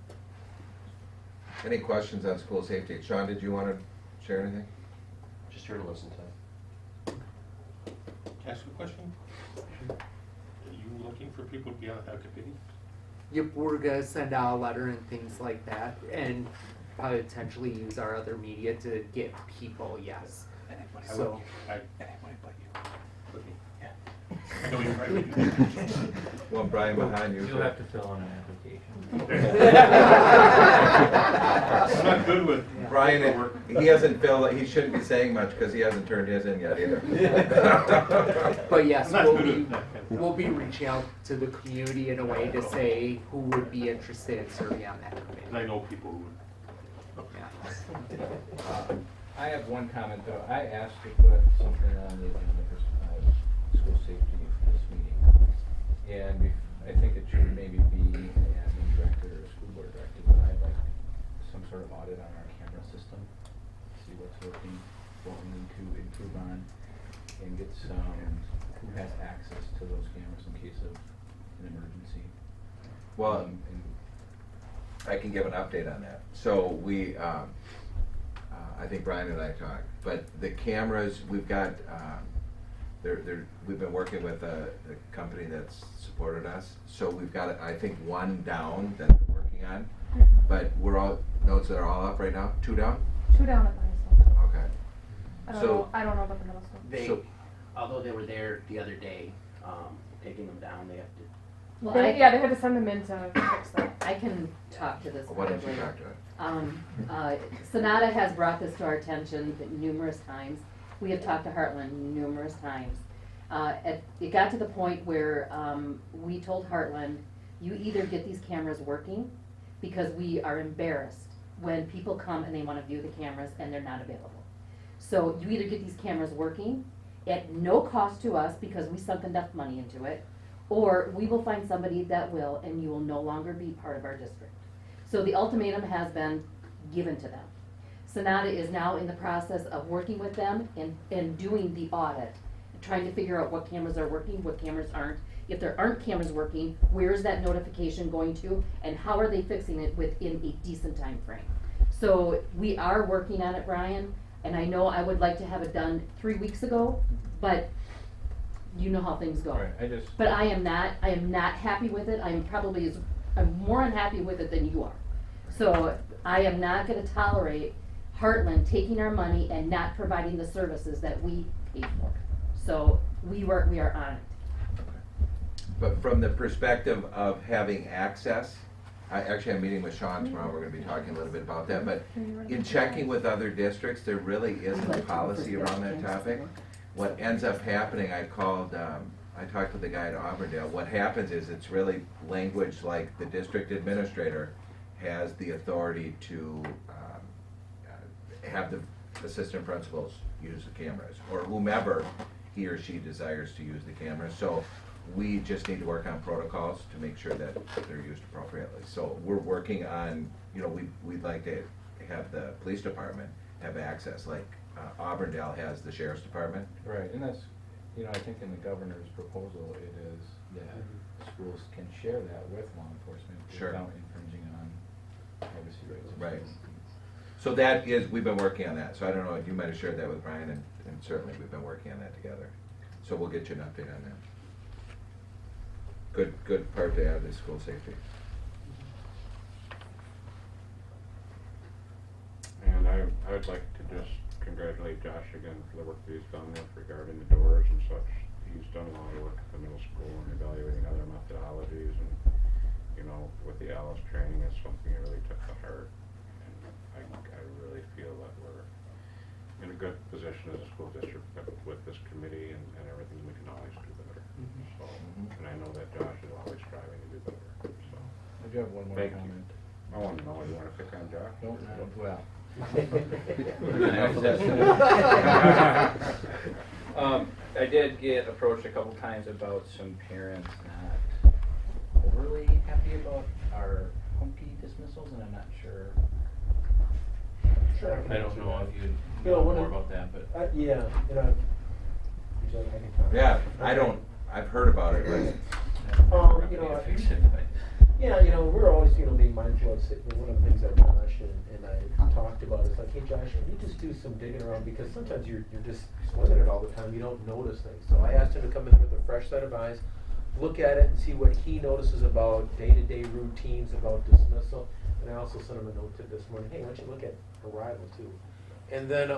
Any questions on school safety? Sean, did you want to share anything? Just here to listen to. Ask a question? Are you looking for people to be on that committee? Yep, we're gonna send out a letter and things like that, and potentially use our other media to get people, yes. So, I know you're right. Well, Brian behind you. You'll have to fill in an application. I'm not good with Brian, he hasn't filled, he shouldn't be saying much because he hasn't turned his in yet either. but yes, I'm not we'll good be, with that kind of stuff. we'll be reaching out to the community in a way to say who would be interested in serving on that committee. And I know people who would. I have one comment though. I asked to put something on the agenda for school safety for this meeting. And I think it should maybe be an admin director or a school board director, but I'd like some sort of audit on our camera system. See what's working, what we need to improve on, and get some, who has access to those cameras in case of an emergency. Well, And I can give an update on that. So we, I think Brian and I talked, but the cameras, we've got, we've been working with a company that's supported us. So we've got, I think, one down that we're working on, but those are all up right now? Two down? 2 down at the high school. Okay. I don't know about the middle school. They, although they were there the other day, taking them down, they have to. Well, They had to send them in to fix them. I can talk to this. Why don't you later. talk to it? Sonata has brought this to our attention numerous times. We have talked to Heartland numerous times. It got to the point where we told Heartland, you either get these cameras working, because we are embarrassed when people come and they want to view the cameras and they're not available. So you either get these cameras working at no cost to us because we sunk enough money into it, or we will find somebody that will, and you will no longer be part of our district. So the ultimatum has been given to them. Sonata is now in the process of working with them and doing the audit, trying to figure out what cameras are working, what cameras aren't. If there aren't cameras working, where is that notification going to, and how are they fixing it within a decent time frame? So we are working on it, Brian, and I know I would like to have it done 3 weeks ago, but you know how things go. Right, But I am not happy with it. I'm more unhappy with it than you are. So I am not gonna tolerate Heartland taking our money and not providing the services that we paid for. So we are on it. But from the perspective of having access, I actually have a meeting with Sean tomorrow, we're gonna be talking a little bit about that, but in checking with other districts, there really isn't a policy around that topic. What ends up happening, I talked to the guy at Auburndale, what happens is it's really language like the district administrator has the authority to have the assistant principals use the cameras, or whomever he or she desires to use the cameras. So we just need to work on protocols to make sure that they're used appropriately. So we're working on, we'd like to have the police department have access, like Auburndale has the sheriff's department. Right, and that's, I think in the governor's proposal, it is that schools can share that with law enforcement Sure. without infringing on privacy rights. Right. So that is, we've been working on that. So I don't know, you might have shared that with Brian, and certainly we've been working on that together. So we'll get you an update on that. Good part to add is school safety. And I would like to just congratulate Josh again for the work that he's done with regarding the doors and such. He's done a lot of work at the middle school and evaluating other methodologies, and with the Alice training, it's something he really took to heart. And I really feel that we're in a good position as a school district with this committee and everything. We can always do better. So, and I know that Josh is striving to do better, so. I do have one more Thank you. comment. I want to know, you want to pick on Josh? No, no, well. I did get approached a couple times about some parents not overly happy about our Humke dismissals, and I'm not sure. Sure. I don't know if you You know, know one more of- about that, but. Yeah, you know, would you like- I can comment. Yeah, I don't, I've heard about it, but You know, yeah, you know, we're always, you know, being mindful of, one of the things that Josh and I talked about is like, hey Josh, you just do some digging around, because sometimes you're just swimming it all the time, you don't notice things. So I asked him to come in with a fresh set of eyes, look at it and see what he notices about day-to-day routines, about dismissal. And I also sent him a note to this morning, hey, why don't you look at arrival too? And then,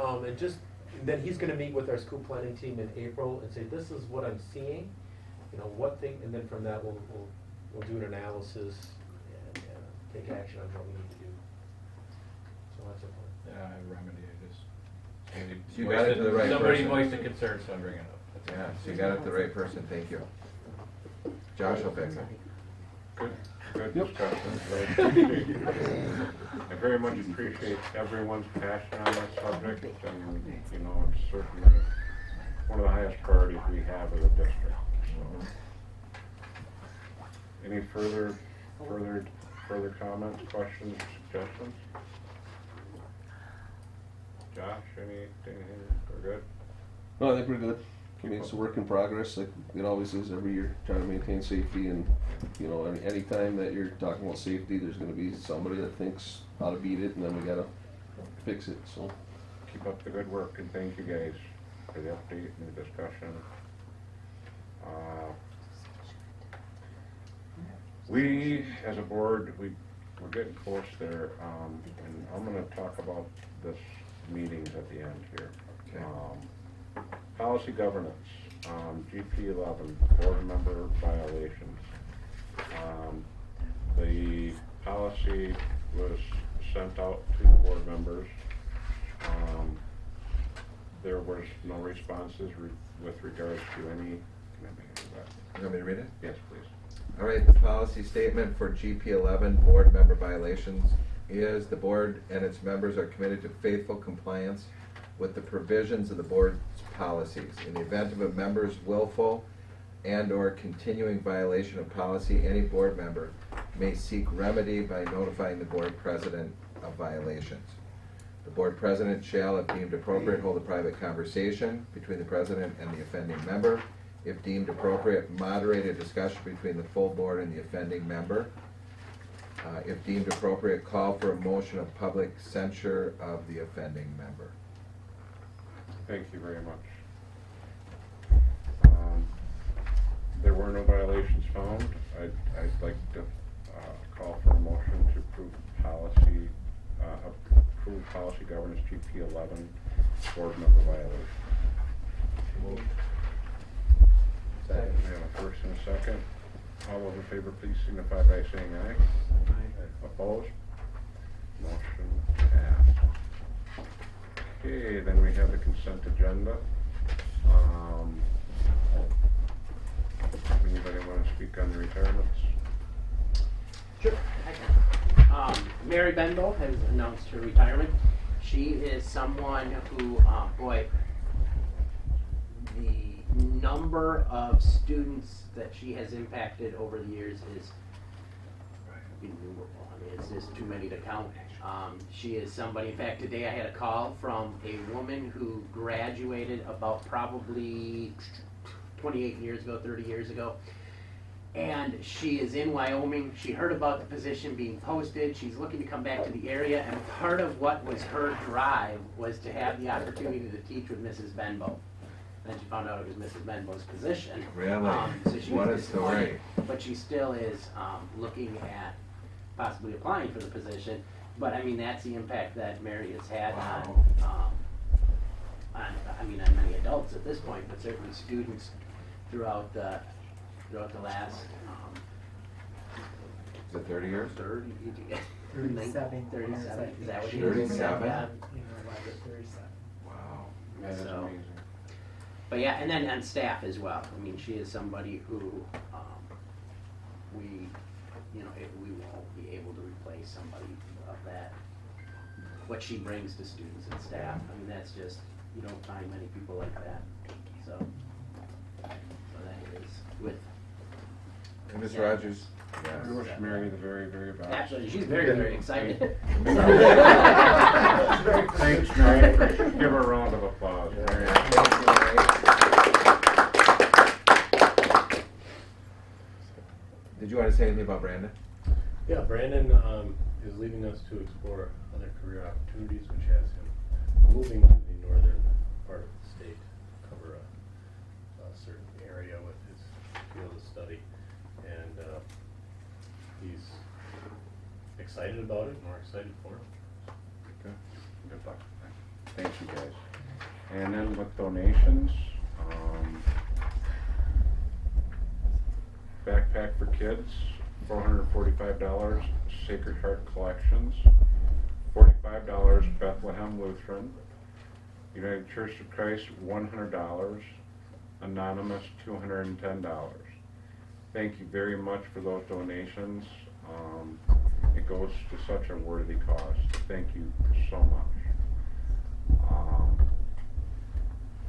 then he's gonna meet with our school planning team in April and say, this is what I'm seeing, you know, what thing, and then from that, we'll do an analysis and take action on what we need to do. So that's our plan. Yeah, I remedy, I just. You got it to the right Somebody person. voiced a concern, so I'm bringing it up. That's yeah, all. so you got it to the right person, thank you. Josh will fix it. Good discussion. I very much appreciate everyone's passion on this subject, and, you know, it's certainly one of the highest priorities we have as a district, so. Any further comments, questions, suggestions? Josh, anything, we're good? No, I think we're good. I mean, it's a work in progress, like it always is every year, trying to maintain safety, and, you know, any time that you're talking about safety, there's gonna be somebody that thinks how to beat it, and then we gotta fix it, so. Keep up the good work, and thank you guys for the update and the discussion. We, as a board, we're getting close there, and I'm gonna talk about this meetings at the end here. Okay. Policy governance, GP 11, board member violations. The policy was sent out to the board members. There was no responses with regards to any, can I make it back? You want me to read it? Yes, please. All right, the policy statement for GP 11, board member violations, is the board and its members are committed to faithful compliance with the provisions of the board's policies. In the event of a member's willful and/or continuing violation of policy, any board member may seek remedy by notifying the board president of violations. The board president shall, if deemed appropriate, hold a private conversation between the president and the offending member. If deemed appropriate, moderate a discussion between the full board and the offending member. If deemed appropriate, call for a motion of public censure of the offending member. Thank you very much. There were no violations found. I'd like to call for a motion to approve policy governance GP 11 board member violation. Second. We have a first and a second. All those in favor, please signify by saying aye. Opposed? Motion passed. Okay, then we have the consent agenda. Anybody want to speak on the retirements? Sure. Mary Benbow has announced her retirement. She is someone who, boy, the number of students that she has impacted over the years is innumerable. I mean, it's just too many to count. She is somebody, in fact, today I had a call from a woman who graduated about probably 28 years ago, 30 years ago. And she is in Wyoming. She heard about the position being posted. She's looking to come back to the area, and part of what was her drive was to have the opportunity to teach with Mrs. Benbow. Then she found out it was Mrs. Benbow's position. Really? So she What was a story. disappointed, but she still is looking at possibly applying for the position. But I mean, that's the impact that Mary has had on many adults at this point, but certainly students throughout the last, Is it 30 years? 37. Is that what you 37? Yeah. Wow. That is So- amazing. But yeah, and then on staff as well. I mean, she is somebody who we, you know, we won't be able to replace somebody of that, what she brings to students and staff. I mean, that's just, you don't find many people like that, so that is with. And Ms. Yeah. Rogers, we wish Mary the very, very best. Absolutely, she's very, very excited. Thanks, Mary. Give her a round of applause. Mary. Did you want to say anything about Brandon? Yeah, Brandon is leaving us to explore other career opportunities, which has him moving to the northern part of the state to cover a certain area with his field of study. And he's excited about it, and we're excited for him. Good. Good luck. Thank you, guys. And then with donations, backpack for kids, $445, Sacred Heart Collections, $45, Bethlehem Lutheran, United Church of Christ, $100, Anonymous, $210. Thank you very much for those donations. It goes to such a worthy cause. Thank you so much.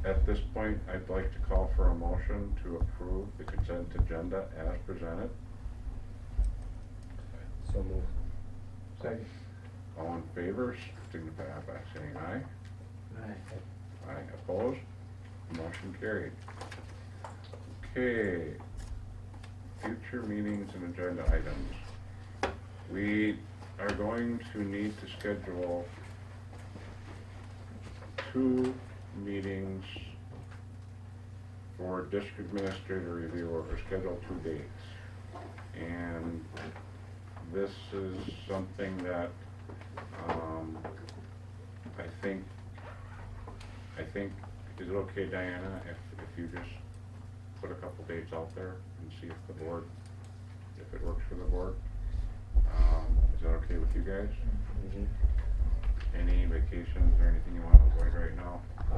At this point, I'd like to call for a motion to approve the consent agenda as presented. So moved. Second. All in favor, signify by saying aye. Aye. Aye, opposed? Motion carried. Okay, future meetings and agenda items. We are going to need to schedule 2 meetings for district administrator review, or schedule 2 dates. And this is something that I think, is it okay, Diana, if you just put a couple dates out there and see if the board, if it works for the board? Is that okay with you guys? Mm-hmm. Any vacations or anything you want to avoid right now? I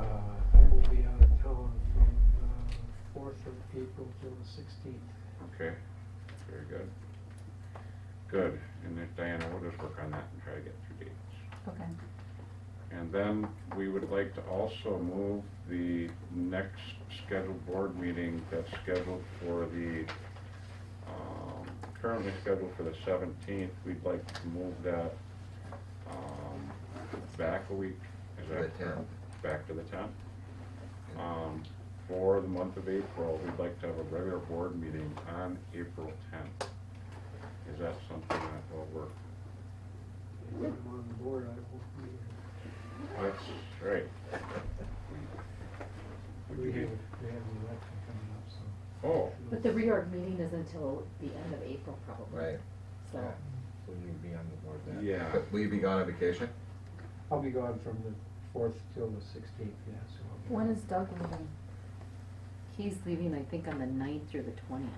will be out of town from 4th of April till the 16th. Okay, very good. Good, and if Diana, we'll just work on that and try to get 2 dates. Okay. And then we would like to also move the next scheduled board meeting that's scheduled for the, currently scheduled for the 17th. We'd like to move that back a week. Is To that the 10th. correct? Back to the 10th. For the month of April, we'd like to have a regular board meeting on April 10th. Is that something that will work? If I'm on the board, I won't be here. That's right. We have an election coming up, so. Oh. But the reorg meeting is until the end of April probably. Right. So. Yeah. So you'd be on the board then? Yeah. But will you be gone on vacation? I'll be gone from the 4th till the 16th, yeah, so. I'll be When is Doug leaving? He's leaving, I think, on the 9th through the 20th.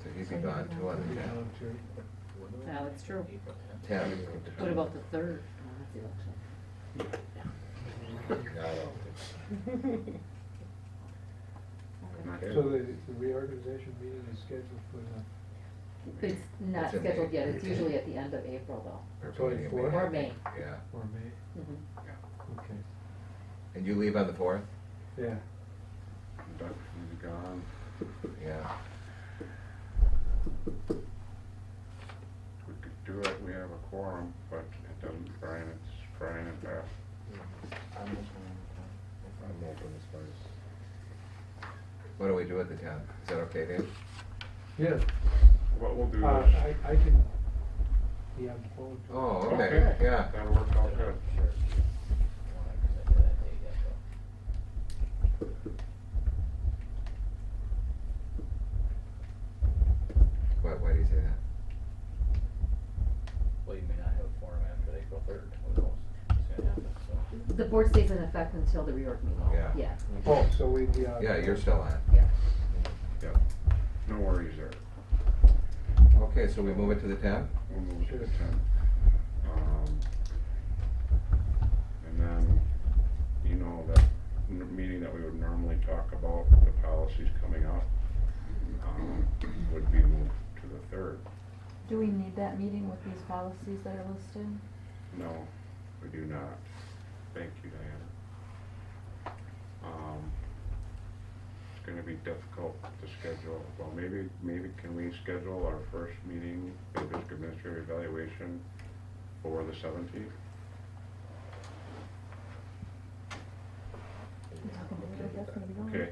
So he'd be gone too on the 10th. gone too. Yeah, that's true. 10th. What about the 3rd? Oh, that's election. Okay. So the reorganization meeting is scheduled for the. It's not It's in scheduled May. yet, it's usually at the end of April though. Or So beginning of fourth? Or May. Yeah. Or May, Mhm. okay, And you leave on the 4th? yeah. Doug is gone. Yeah. We could do it, we have a quorum, but it doesn't, Brian, it's Brian and Beth. I'm open as far as. What do we do at the 10th? Is that okay, Dave? Yeah. What we'll do is. I can be on the phone. too. Oh, okay, yeah. That'll work out good. Sure. Why do you say that? Well, you may not have a forum after April 3rd, who knows what's gonna happen, so. The board stays in effect until the reorg meeting. Yeah. Yeah. Oh, so we'd be on. Yeah, you're still on. Yeah. Yep. No worries there. Okay, so we move it to the 10th? We'll move to the 10th. And then, you know, that meeting that we would normally talk about, the policies coming up, would be Do we need that meeting with these policies that are listed? No, we do not. Thank you, Diana. It's gonna be difficult to schedule. Well, maybe can we schedule our first meeting, the district administrative evaluation for the 17th? Okay,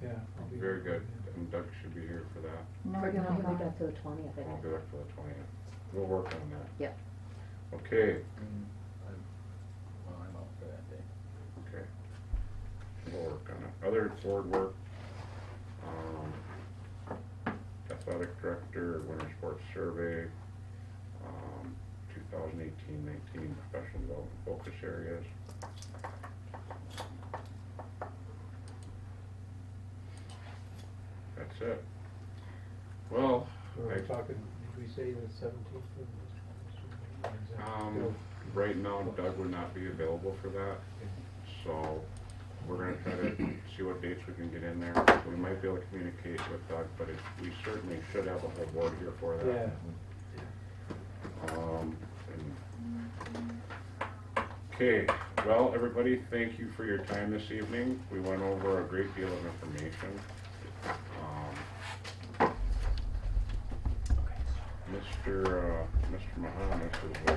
Yeah. I'll be very here. good. And Doug should be here for that. No, We're gonna no, move no. that to the 20th, I I'll think. be there for the 20th. We'll work on that. Yep. Okay, Well, I'm out for that day. okay. We'll work on it. Other board work, athletic director, winter sports survey, 2018-19 professional development focus areas. That's it. Well, We're I, talking, did we say the 17th? right now Doug would not be available for that, so we're gonna try to see what dates we can get in there. We might be able to communicate with Doug, but we certainly should have a whole board here for that. Yeah. Okay, well, everybody, thank you for your time this evening. We went over a great deal of information. Mr. Mahanis is,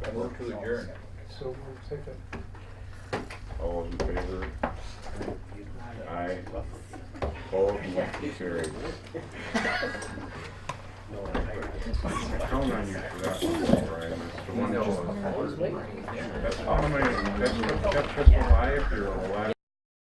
I move to adjourn. So we'll take a. all those in favor? Aye. Opposed, motion carried. Count on you for that one, Brian. That's the one. That's how many, that's just a lie if you're alive.